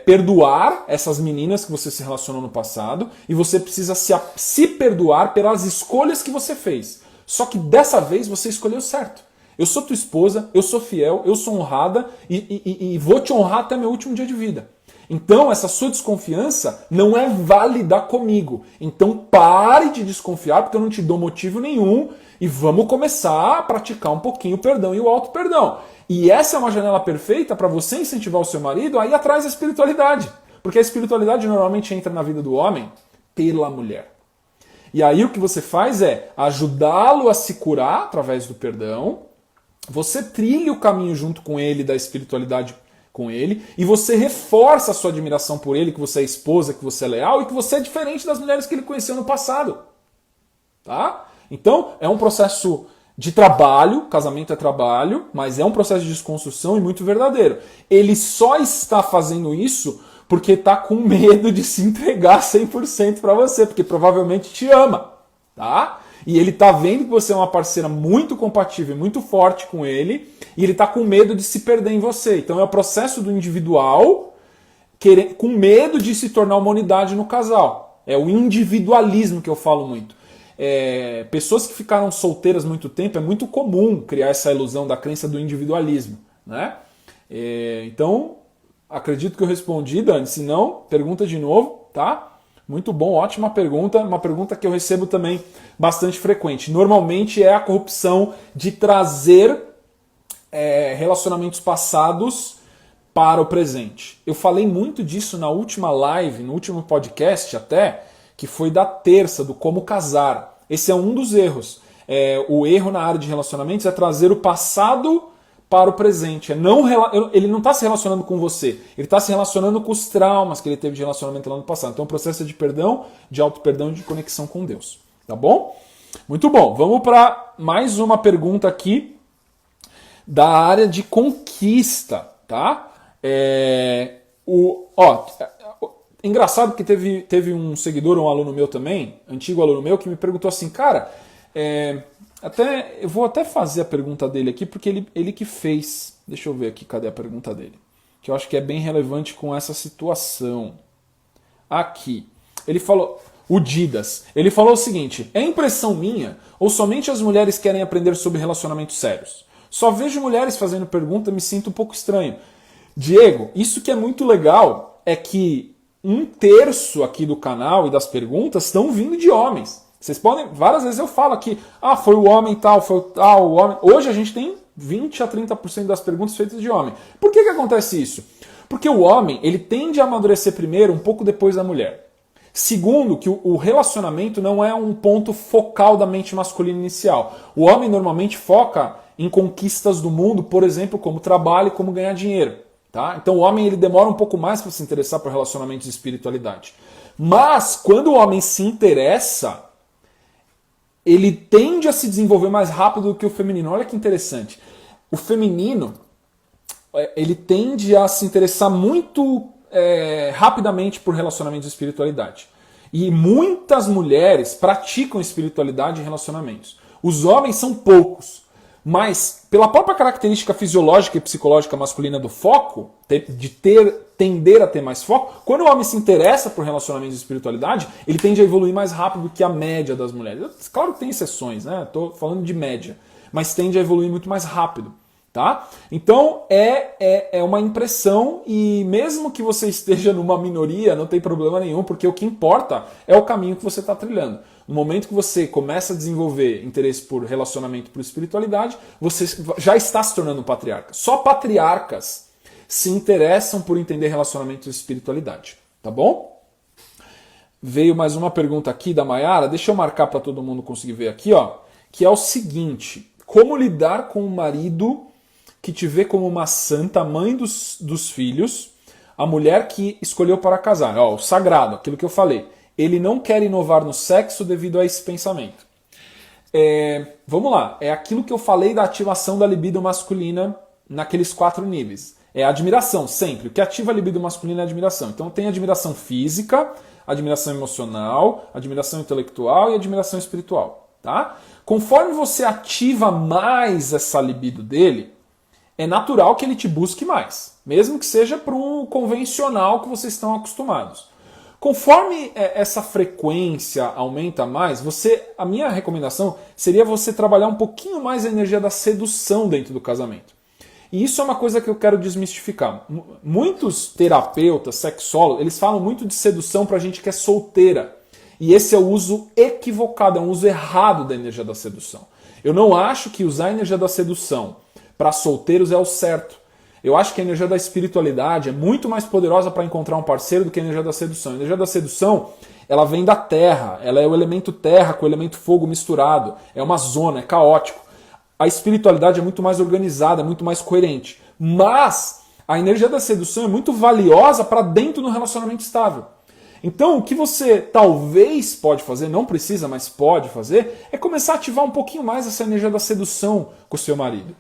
perdoar essas meninas que você se relacionou no passado e você precisa se perdoar pelas escolhas que você fez. Só que dessa vez você escolheu certo. Eu sou tua esposa, eu sou fiel, eu sou honrada e vou te honrar até meu último dia de vida. Então essa sua desconfiança não é válida comigo. Então pare de desconfiar porque eu não te dou motivo nenhum e vamos começar a praticar um pouquinho o perdão e o auto-perdão. E essa é uma janela perfeita para você incentivar o seu marido a ir atrás da espiritualidade. Porque a espiritualidade normalmente entra na vida do homem pela mulher. E aí o que você faz é ajudá-lo a se curar através do perdão, você trilha o caminho junto com ele da espiritualidade com ele, e você reforça a sua admiração por ele, que você é esposa, que você é leal e que você é diferente das mulheres que ele conheceu no passado. Tá? Então é um processo de trabalho, casamento é trabalho, mas é um processo de desconstrução e muito verdadeiro. Ele só está fazendo isso porque está com medo de se entregar 100% para você, porque provavelmente te ama, tá? E ele está vendo que você é uma parceira muito compatível, muito forte com ele, e ele está com medo de se perder em você. Então é o processo do individual com medo de se tornar uma unidade no casal. É o individualismo que eu falo muito. Pessoas que ficaram solteiras muito tempo, é muito comum criar essa ilusão da crença do individualismo, né? Então, acredito que eu respondi, Dani. Se não, pergunta de novo, tá? Muito bom, ótima pergunta. Uma pergunta que eu recebo também bastante frequente. Normalmente é a corrupção de trazer relacionamentos passados para o presente. Eu falei muito disso na última live, no último podcast até, que foi da terça, do como casar. Esse é um dos erros. O erro na área de relacionamentos é trazer o passado para o presente. Ele não está se relacionando com você, ele está se relacionando com os traumas que ele teve de relacionamento lá no passado. Então o processo é de perdão, de auto-perdão e de conexão com Deus. Tá bom? Muito bom. Vamos para mais uma pergunta aqui da área de conquista. Tá? Engraçado que teve um seguidor, um aluno meu também, antigo aluno meu, que me perguntou assim, cara, eu vou até fazer a pergunta dele aqui, porque ele que fez. Deixa eu ver aqui, cadê a pergunta dele? Que eu acho que é bem relevante com essa situação. Aqui. Ele falou, o Didas. Ele falou o seguinte: é impressão minha ou somente as mulheres querem aprender sobre relacionamentos sérios? Só vejo mulheres fazendo pergunta, me sinto um pouco estranho. Diego, isso que é muito legal é que 1/3 aqui do canal e das perguntas estão vindo de homens. Vocês podem, várias vezes eu falo aqui, foi o homem tal, foi tal, o homem. Hoje a gente tem 20 a 30% das perguntas feitas de homem. Por que acontece isso? Porque o homem, ele tende a amadurecer primeiro, um pouco depois da mulher. Segundo, que o relacionamento não é um ponto focal da mente masculina inicial. O homem normalmente foca em conquistas do mundo, por exemplo, como trabalho e como ganhar dinheiro. Tá? Então o homem ele demora um pouco mais para se interessar por relacionamentos e espiritualidade. Mas quando o homem se interessa, ele tende a se desenvolver mais rápido do que o feminino. Olha que interessante. O feminino ele tende a se interessar muito rapidamente por relacionamentos e espiritualidade. E muitas mulheres praticam espiritualidade e relacionamentos. Os homens são poucos. Mas, pela própria característica fisiológica e psicológica masculina do foco, de tender a ter mais foco, quando o homem se interessa por relacionamentos e espiritualidade, ele tende a evoluir mais rápido que a média das mulheres. Claro que tem exceções, né? Estou falando de média. Mas tende a evoluir muito mais rápido. Tá? Então é uma impressão, e mesmo que você esteja numa minoria, não tem problema nenhum, porque o que importa é o caminho que você está trilhando. No momento que você começa a desenvolver interesse por relacionamento, por espiritualidade, você já está se tornando um patriarca. Só patriarcas se interessam por entender relacionamento e espiritualidade. Tá bom? Veio mais uma pergunta aqui da Mayara, deixa eu marcar para todo mundo conseguir ver aqui, ó, que é o seguinte: como lidar com o marido que te vê como uma santa, mãe dos filhos, a mulher que escolheu para casar? Ó, o sagrado, aquilo que eu falei. Ele não quer inovar no sexo devido a esse pensamento. Vamos lá, é aquilo que eu falei da ativação da libido masculina naqueles 4 níveis. É a admiração, sempre. O que ativa a libido masculina é a admiração. Então tem admiração física, admiração emocional, admiração intelectual e admiração espiritual. Tá? Conforme você ativa mais essa libido dele, é natural que ele te busque mais, mesmo que seja para um convencional que vocês estão acostumados. Conforme essa frequência aumenta mais, a minha recomendação seria você trabalhar um pouquinho mais a energia da sedução dentro do casamento. E isso é uma coisa que eu quero desmistificar. Muitos terapeutas, sexólogos, eles falam muito de sedução para gente que é solteira. E esse é o uso equivocado, é um uso errado da energia da sedução. Eu não acho que usar a energia da sedução para solteiros é o certo. Eu acho que a energia da espiritualidade é muito mais poderosa para encontrar um parceiro do que a energia da sedução. A energia da sedução, ela vem da terra, ela é o elemento terra com o elemento fogo misturado. É uma zona, é caótico. A espiritualidade é muito mais organizada, é muito mais coerente. Mas a energia da sedução é muito valiosa para dentro do relacionamento estável. Então, o que você talvez pode fazer, não precisa, mas pode fazer, é começar a ativar um pouquinho mais essa energia da sedução com o seu marido.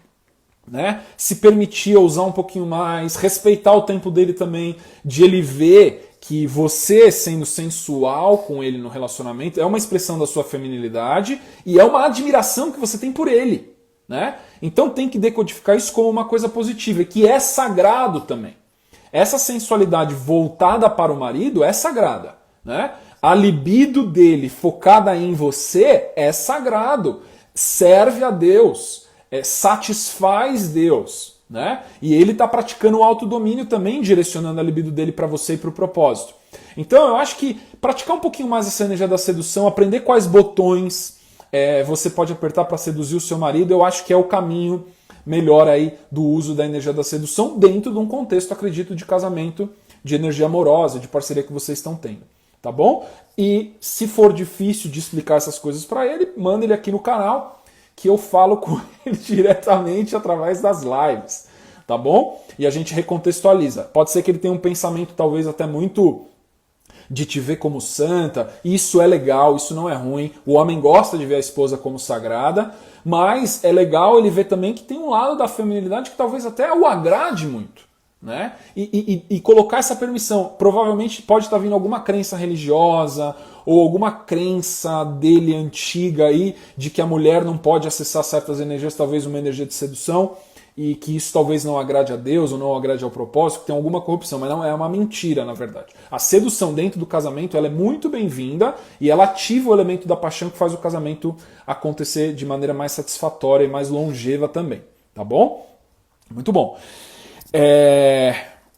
Né? Se permitir ousar um pouquinho mais, respeitar o tempo dele também, de ele ver que você, sendo sensual com ele no relacionamento, é uma expressão da sua feminilidade e é uma admiração que você tem por ele. Né? Então tem que decodificar isso como uma coisa positiva, que é sagrado também. Essa sensualidade voltada para o marido é sagrada. Né? A libido dele focada em você é sagrado. Serve a Deus. Satisfaz Deus. Né? E ele está praticando o autodomínio também, direcionando a libido dele para você e para o propósito. Então eu acho que praticar um pouquinho mais essa energia da sedução, aprender quais botões você pode apertar para seduzir o seu marido, eu acho que é o caminho melhor aí do uso da energia da sedução dentro de um contexto, acredito, de casamento, de energia amorosa, de parceria que vocês estão tendo. Tá bom? E se for difícil de explicar essas coisas para ele, manda ele aqui no canal, que eu falo com ele diretamente através das lives. Tá bom? E a gente recontextualiza. Pode ser que ele tenha um pensamento talvez até muito de te ver como santa, isso é legal, isso não é ruim. O homem gosta de ver a esposa como sagrada, mas é legal ele ver também que tem um lado da feminilidade que talvez até o agrade muito. Né? E colocar essa permissão. Provavelmente pode estar vindo alguma crença religiosa ou alguma crença dele antiga aí de que a mulher não pode acessar certas energias, talvez uma energia de sedução. e que isso talvez não agrade a Deus ou não agrade ao propósito, que tem alguma corrupção, mas não é uma mentira, na verdade. A sedução dentro do casamento ela é muito bem-vinda e ela ativa o elemento da paixão que faz o casamento acontecer de maneira mais satisfatória e mais longeva também, tá bom? Muito bom.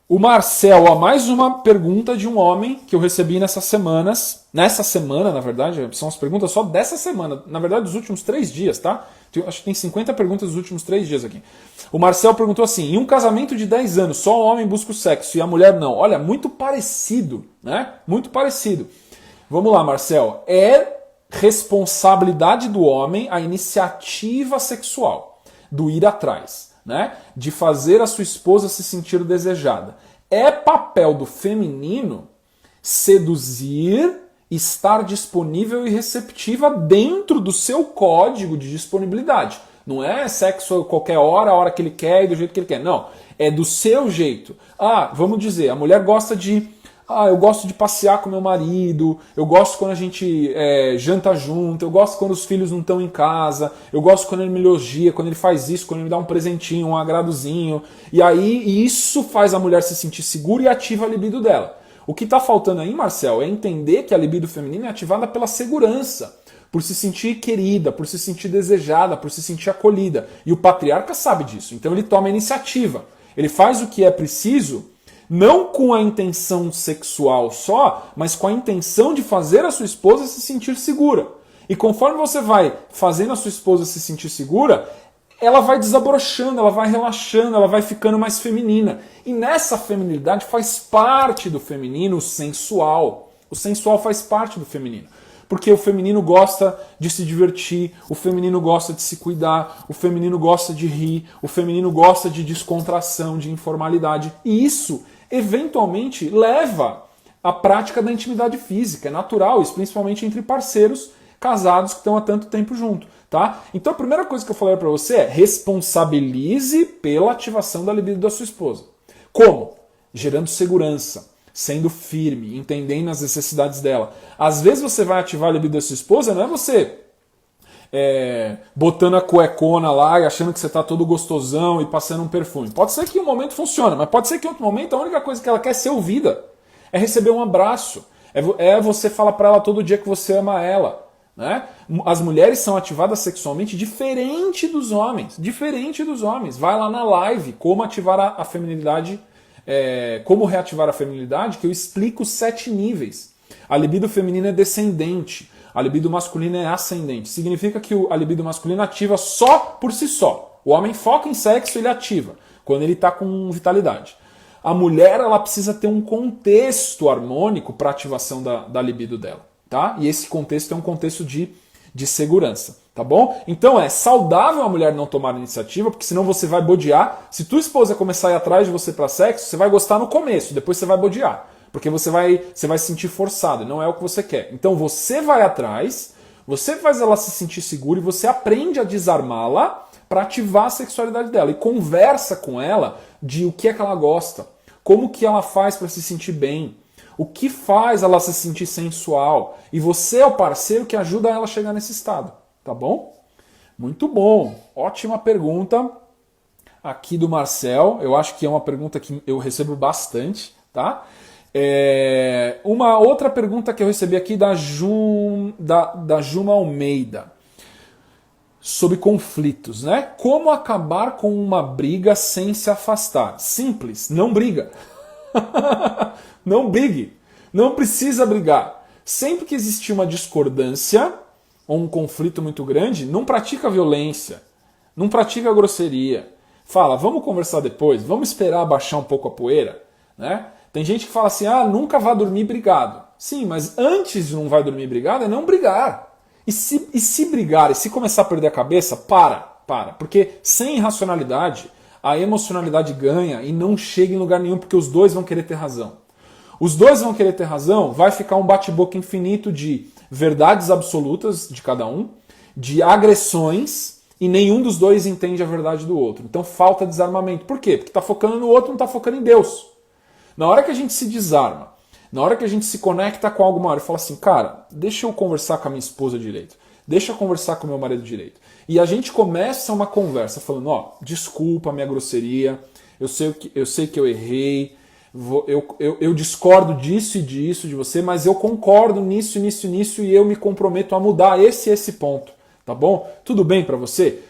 O Marcel, ó, mais uma pergunta de um homem que eu recebi nessa semana, na verdade, são as perguntas só dessa semana, na verdade dos últimos 3 dias, tá? Acho que tem 50 perguntas dos últimos 3 dias aqui. O Marcel perguntou assim, em um casamento de 10 anos, só o homem busca o sexo e a mulher não. Olha, muito parecido, né? Muito parecido. Vamos lá, Marcel. É responsabilidade do homem a iniciativa sexual, do ir atrás, né? De fazer a sua esposa se sentir desejada. É papel do feminino seduzir, estar disponível e receptiva dentro do seu código de disponibilidade. Não é sexo a qualquer hora, a hora que ele quer e do jeito que ele quer. Não, é do seu jeito. Vamos dizer, a mulher gosta de... eu gosto de passear com meu marido, eu gosto quando a gente janta junto, eu gosto quando os filhos não estão em casa, eu gosto quando ele me elogia, quando ele faz isso, quando ele me dá um presentinho, um agradozinho. E aí isso faz a mulher se sentir segura e ativa a libido dela. O que está faltando aí, Marcel, é entender que a libido feminina é ativada pela segurança, por se sentir querida, por se sentir desejada, por se sentir acolhida. E o patriarca sabe disso, então ele toma a iniciativa. Ele faz o que é preciso, não com a intenção sexual só, mas com a intenção de fazer a sua esposa se sentir segura. E conforme você vai fazendo a sua esposa se sentir segura, ela vai desabrochando, ela vai relaxando, ela vai ficando mais feminina. E nessa feminilidade faz parte do feminino o sensual. O sensual faz parte do feminino. Porque o feminino gosta de se divertir, o feminino gosta de se cuidar, o feminino gosta de rir, o feminino gosta de descontração, de informalidade. E isso eventualmente leva à prática da intimidade física. É natural, isso principalmente entre parceiros casados que estão há tanto tempo junto, tá? Então a primeira coisa que eu falei para você é responsabilize pela ativação da libido da sua esposa. Como? Gerando segurança, sendo firme, entendendo as necessidades dela. Às vezes você vai ativar a libido da sua esposa, não é você botando a cuecona lá e achando que você está todo gostosão e passando um perfume. Pode ser que em um momento funcione, mas pode ser que em outro momento a única coisa que ela quer ser ouvida é receber um abraço, é você falar para ela todo dia que você ama ela. Né? As mulheres são ativadas sexualmente diferente dos homens. Diferente dos homens. Vai lá na live como ativar a feminilidade, como reativar a feminilidade, que eu explico 7 níveis. A libido feminina é descendente. A libido masculina é ascendente. Significa que a libido masculina ativa só por si só. O homem foca em sexo, ele ativa, quando ele está com vitalidade. A mulher ela precisa ter um contexto harmônico para ativação da libido dela. Tá? E esse contexto é um contexto de segurança. Tá bom? Então é saudável a mulher não tomar iniciativa, porque senão você vai bodear. Se tua esposa começar a ir atrás de você para sexo, você vai gostar no começo, depois você vai bodear. Porque você vai se sentir forçado, não é o que você quer. Então você vai atrás, você faz ela se sentir segura e você aprende a desarmá-la para ativar a sexualidade dela. E conversa com ela de o que é que ela gosta, como que ela faz para se sentir bem, o que faz ela se sentir sensual. E você é o parceiro que ajuda ela a chegar nesse estado. Tá bom? Muito bom. Ótima pergunta aqui do Marcel. Eu acho que é uma pergunta que eu recebo bastante, tá? Uma outra pergunta que eu recebi aqui da Juma Almeida, sobre conflitos, né? Como acabar com uma briga sem se afastar? Simples, não briga. Não brigue, não precisa brigar. Sempre que existir uma discordância ou um conflito muito grande, não pratica violência, não pratica grosseria. Fala, vamos conversar depois, vamos esperar baixar um pouco a poeira, né? Tem gente que fala assim, nunca vá dormir brigado. Sim, mas antes de não vai dormir brigado é não brigar. E se brigar, e se começar a perder a cabeça, para. Porque sem racionalidade, a emocionalidade ganha e não chega em lugar nenhum, porque os dois vão querer ter razão. Os dois vão querer ter razão, vai ficar um bate-boca infinito de verdades absolutas de cada um, de agressões, e nenhum dos dois entende a verdade do outro. Então falta desarmamento. Por quê? Porque está focando no outro, não está focando em Deus. Na hora que a gente se desarma, na hora que a gente se conecta com algo maior e fala assim, cara, deixa eu conversar com a minha esposa direito. Deixa eu conversar com meu marido direito. E a gente começa uma conversa falando, ó, desculpa a minha grosseria, eu sei que eu errei, eu discordo disso e disso de você, mas eu concordo nisso, nisso e nisso e eu me comprometo a mudar esse ponto, tá bom? Tudo bem pra você?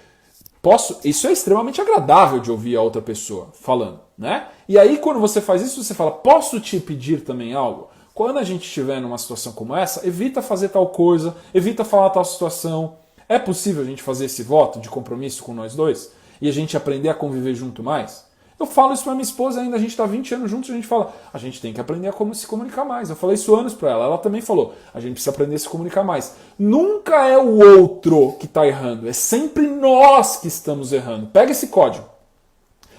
Isso é extremamente agradável de ouvir a outra pessoa falando, né? E aí quando você faz isso, você fala, posso te pedir também algo? Quando a gente estiver numa situação como essa, evita fazer tal coisa, evita falar tal situação. É possível a gente fazer esse voto de compromisso com nós dois? E a gente aprender a conviver junto mais? Eu falo isso pra minha esposa ainda, a gente tá 20 anos juntos, a gente fala, a gente tem que aprender a como se comunicar mais. Eu falei isso anos pra ela, ela também falou, a gente precisa aprender a se comunicar mais. Nunca é o outro que tá errando, é sempre nós que estamos errando. Pega esse código.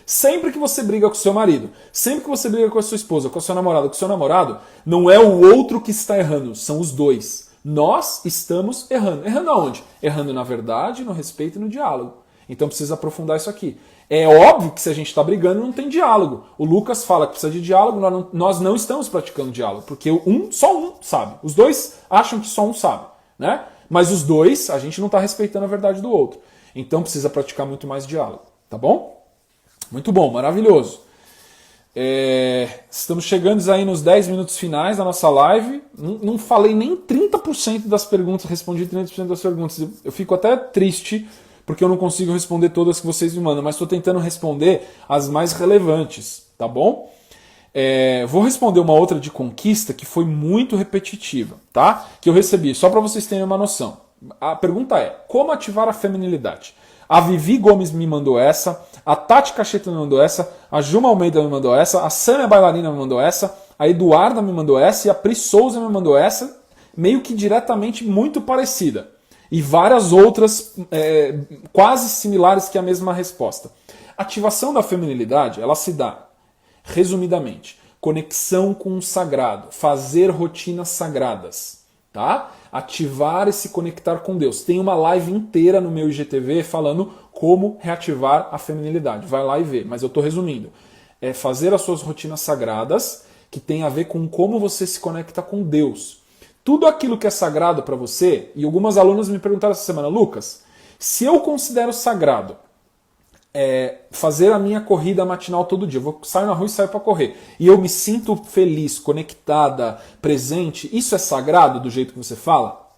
Sempre que você briga com o seu marido, sempre que você briga com a sua esposa, com a sua namorada, com o seu namorado, não é o outro que está errando, são os dois. Nós estamos errando. Errando aonde? Errando na verdade, no respeito e no diálogo. Então precisa aprofundar isso aqui. É óbvio que se a gente está brigando não tem diálogo. O Lucas fala que precisa de diálogo, nós não estamos praticando diálogo, porque só um sabe. Os dois acham que só um sabe, né? Mas os dois, a gente não está respeitando a verdade do outro. Então precisa praticar muito mais diálogo, tá bom? Muito bom, maravilhoso. Estamos chegando aí nos 10 minutos finais da nossa live. Não falei nem 30% das perguntas, respondi 30% das perguntas. Eu fico até triste porque eu não consigo responder todas que vocês me mandam, mas estou tentando responder as mais relevantes, tá bom? Vou responder uma outra de conquista que foi muito repetitiva, tá? Que eu recebi, só para vocês terem uma noção. A pergunta é, como ativar a feminilidade? A Vivi Gomes me mandou essa, a Tati Cacheta me mandou essa, a Juma Almeida me mandou essa, a Sâmia Bailarina me mandou essa, a Eduarda me mandou essa e a Pri Souza me mandou essa, meio que diretamente muito parecida. E várias outras quase similares que a mesma resposta. Ativação da feminilidade, ela se dá, resumidamente, conexão com o sagrado, fazer rotinas sagradas, tá? Ativar e se conectar com Deus. Tem uma live inteira no meu IGTV falando como reativar a feminilidade. Vai lá e vê, mas eu estou resumindo. É fazer as suas rotinas sagradas, que tem a ver com como você se conecta com Deus. Tudo aquilo que é sagrado para você, e algumas alunas me perguntaram essa semana, Lucas, se eu considero sagrado fazer a minha corrida matinal todo dia, eu saio na rua e saio para correr, e eu me sinto feliz, conectada, presente, isso é sagrado do jeito que você fala?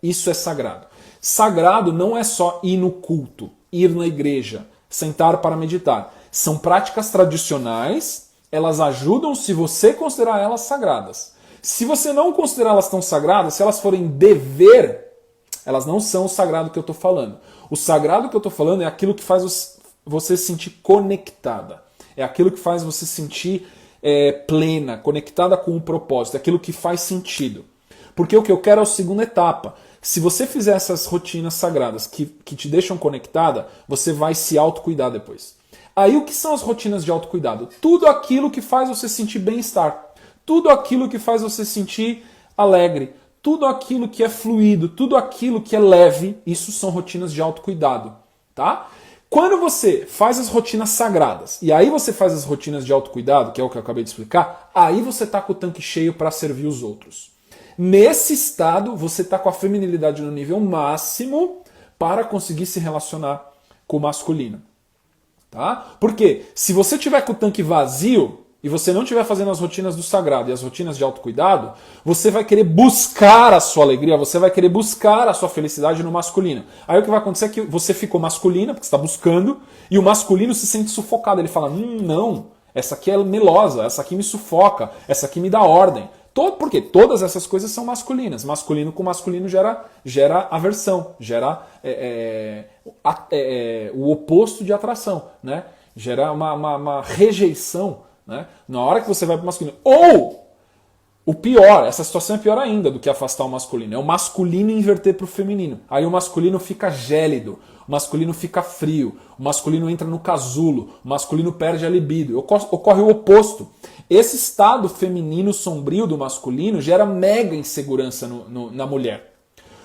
Isso é sagrado. Sagrado não é só ir no culto, ir na igreja, sentar para meditar. São práticas tradicionais, elas ajudam se você considerar elas sagradas. Se você não considerar elas tão sagradas, se elas forem dever, elas não são o sagrado que eu estou falando. O sagrado que eu estou falando é aquilo que faz você se sentir conectada. É aquilo que faz você se sentir plena, conectada com o propósito. É aquilo que faz sentido. Porque o que eu quero é a segunda etapa. Se você fizer essas rotinas sagradas que te deixam conectada, você vai se autocuidar depois. Aí o que são as rotinas de autocuidado? Tudo aquilo que faz você sentir bem-estar. Tudo aquilo que faz você sentir alegre. Tudo aquilo que é fluido, tudo aquilo que é leve, isso são rotinas de autocuidado, tá? Quando você faz as rotinas sagradas, e aí você faz as rotinas de autocuidado, que é o que eu acabei de explicar, aí você está com o tanque cheio para servir os outros. Nesse estado, você está com a feminilidade no nível máximo para conseguir se relacionar com o masculino. Tá? Porque se você tiver com o tanque vazio, e você não estiver fazendo as rotinas do sagrado e as rotinas de autocuidado, você vai querer buscar a sua alegria, você vai querer buscar a sua felicidade no masculino. Aí o que vai acontecer é que você ficou masculina, porque você está buscando, e o masculino se sente sufocado. Ele fala, não, essa aqui é melosa, essa aqui me sufoca, essa aqui me dá ordem. Porque todas essas coisas são masculinas. Masculino com masculino gera aversão, gera o oposto de atração, né? Gera uma rejeição. Né? Na hora que você vai para o masculino. Ou, o pior, essa situação é pior ainda do que afastar o masculino. É o masculino inverter para o feminino. Aí o masculino fica gélido, o masculino fica frio, o masculino entra no casulo, o masculino perde a libido. Ocorre o oposto. Esse estado feminino sombrio do masculino gera mega insegurança na mulher.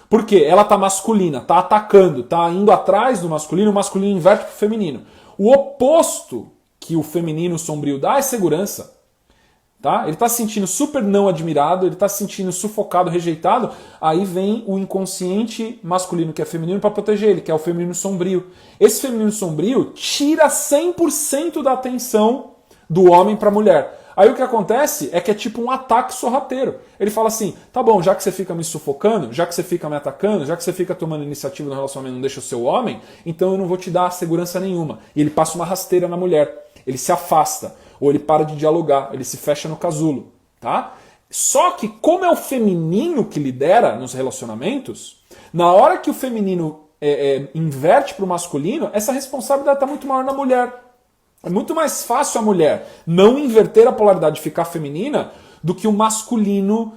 Por quê? Ela está masculina, está atacando, está indo atrás do masculino, o masculino inverte para o feminino. O oposto que o feminino sombrio dá é segurança. Tá? Ele está se sentindo super não admirado, ele está se sentindo sufocado, rejeitado, aí vem o inconsciente masculino, que é feminino, para proteger ele, que é o feminino sombrio. Esse feminino sombrio tira 100% da atenção do homem para a mulher. Aí o que acontece é que é tipo um ataque sorrateiro. Ele fala assim, tá bom, já que você fica me sufocando, já que você fica me atacando, já que você fica tomando iniciativa no relacionamento e não deixa o seu homem, então eu não vou te dar segurança nenhuma. E ele passa uma rasteira na mulher, ele se afasta. Ou ele para de dialogar, ele se fecha no casulo, tá? Só que como é o feminino que lidera nos relacionamentos, na hora que o feminino inverte para o masculino, essa responsabilidade está muito maior na mulher. É muito mais fácil a mulher não inverter a polaridade, ficar feminina, do que o masculino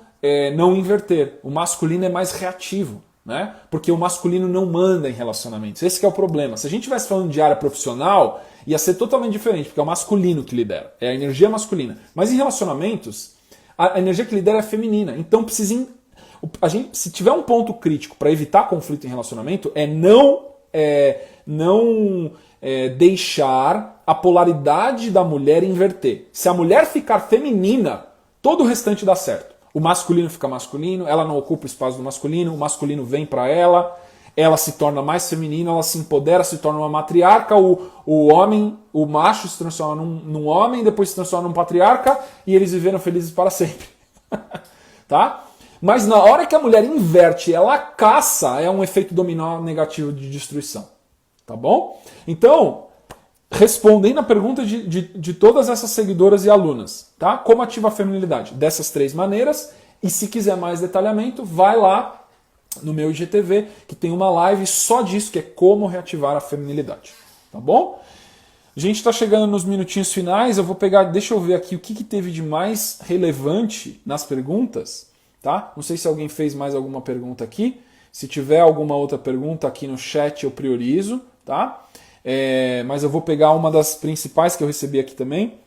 não inverter. O masculino é mais reativo, né? Porque o masculino não manda em relacionamentos. Esse que é o problema. Se a gente estivesse falando de área profissional, ia ser totalmente diferente, porque é o masculino que lidera, é a energia masculina. Mas em relacionamentos, a energia que lidera é feminina. Então precisa se tiver um ponto crítico para evitar conflito em relacionamento, não deixar a polaridade da mulher inverter. Se a mulher ficar feminina, todo o restante dá certo. O masculino fica masculino, ela não ocupa o espaço do masculino, o masculino vem para ela se torna mais feminina, ela se empodera, se torna uma matriarca, o homem, o macho se transforma num homem, depois se transforma num patriarca e eles viveram felizes para sempre. Tá? Mas na hora que a mulher inverte, ela caça, é um efeito dominó negativo de destruição. Tá bom? Então, respondendo a pergunta de todas essas seguidoras e alunas, tá? Como ativa a feminilidade? Dessas 3 maneiras, e se quiser mais detalhamento, vai lá no meu IGTV, que tem uma live só disso, que é como reativar a feminilidade. Tá bom? A gente está chegando nos minutinhos finais, eu vou pegar, deixa eu ver aqui o que teve de mais relevante nas perguntas, tá? Não sei se alguém fez mais alguma pergunta aqui. Se tiver alguma outra pergunta aqui no chat, eu priorizo, tá? Mas eu vou pegar uma das principais que eu recebi aqui também,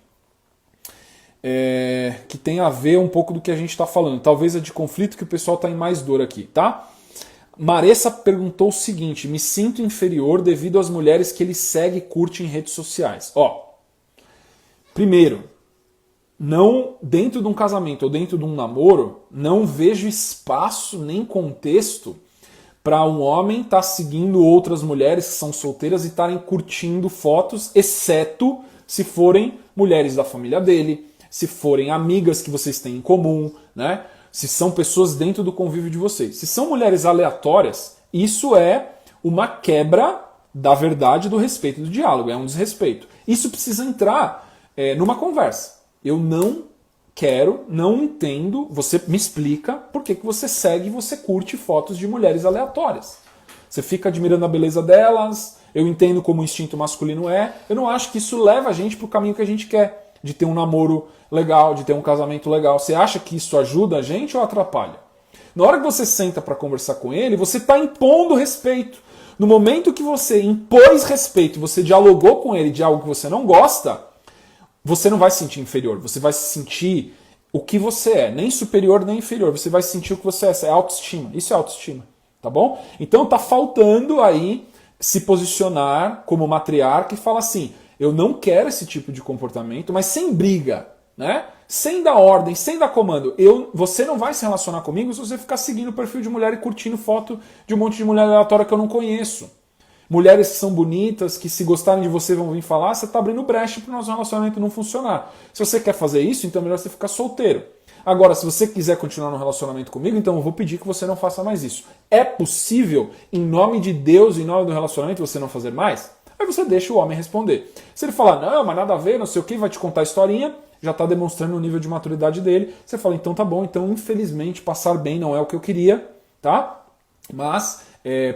que tem a ver um pouco do que a gente está falando. Talvez a de conflito, que o pessoal está em mais dor aqui, tá? Maressa perguntou o seguinte: me sinto inferior devido às mulheres que ele segue e curte em redes sociais. Primeiro, não dentro de um casamento ou dentro de um namoro, não vejo espaço nem contexto para um homem estar seguindo outras mulheres que são solteiras e estarem curtindo fotos, exceto se forem mulheres da família dele, se forem amigas que vocês têm em comum, né? Se são pessoas dentro do convívio de vocês. Se são mulheres aleatórias, isso é uma quebra da verdade, do respeito, do diálogo, é um desrespeito. Isso precisa entrar numa conversa. Eu não quero, não entendo, você me explica por que você segue e você curte fotos de mulheres aleatórias. Você fica admirando a beleza delas, eu entendo como o instinto masculino é, eu não acho que isso leva a gente para o caminho que a gente quer, de ter um namoro legal, de ter um casamento legal. Você acha que isso ajuda a gente ou atrapalha? Na hora que você senta para conversar com ele, você está impondo respeito. No momento que você impôs respeito, você dialogou com ele de algo que você não gosta, você não vai se sentir inferior, você vai se sentir o que você é, nem superior nem inferior, você vai sentir o que você é autoestima, isso é autoestima, tá bom? Então tá faltando aí se posicionar como matriarca e falar assim, eu não quero esse tipo de comportamento, mas sem briga, né? Sem dar ordem, sem dar comando. Você não vai se relacionar comigo se você ficar seguindo o perfil de mulher e curtindo foto de um monte de mulher aleatória que eu não conheço. Mulheres que são bonitas, que se gostarem de você vão vir falar, você está abrindo brecha para o nosso relacionamento não funcionar. Se você quer fazer isso, então é melhor você ficar solteiro. Agora, se você quiser continuar no relacionamento comigo, então eu vou pedir que você não faça mais isso. É possível, em nome de Deus, em nome do relacionamento, você não fazer mais? Aí você deixa o homem responder. Se ele falar, não, mas nada a ver, não sei o que, vai te contar a historinha, já está demonstrando o nível de maturidade dele, você fala, então tá bom, então infelizmente passar bem não é o que eu queria, tá? Mas,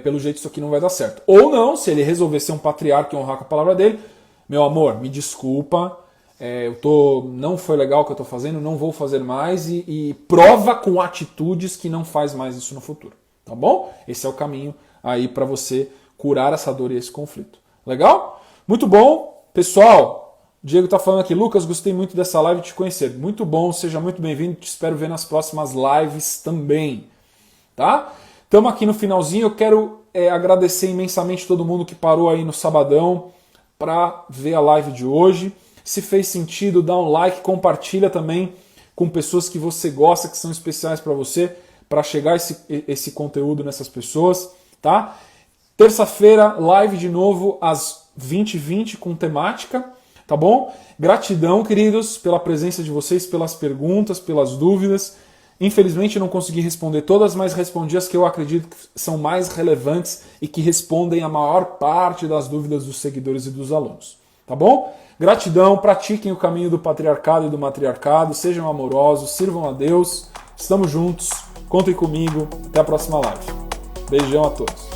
pelo jeito isso aqui não vai dar certo. Ou não, se ele resolver ser um patriarca e honrar com a palavra dele, meu amor, me desculpa, não foi legal o que eu estou fazendo, não vou fazer mais e prova com atitudes que não faz mais isso no futuro, tá bom? Esse é o caminho aí para você curar essa dor e esse conflito. Legal? Muito bom. Pessoal, Diego está falando aqui, Lucas, gostei muito dessa live de te conhecer. Muito bom, seja muito bem-vindo, te espero ver nas próximas lives também. Tá? Estamos aqui no finalzinho, eu quero agradecer imensamente todo mundo que parou aí no sabadão para ver a live de hoje. Se fez sentido, dá um like, compartilha também com pessoas que você gosta, que são especiais para você, para chegar esse conteúdo nessas pessoas, tá? Terça-feira, live de novo às 20h20 com temática, tá bom? Gratidão, queridos, pela presença de vocês, pelas perguntas, pelas dúvidas. Infelizmente não consegui responder todas, mas respondi as que eu acredito que são mais relevantes e que respondem a maior parte das dúvidas dos seguidores e dos alunos, tá bom? Gratidão, pratiquem o caminho do patriarcado e do matriarcado, sejam amorosos, sirvam a Deus, estamos juntos, contem comigo, até a próxima live. Beijão a todos.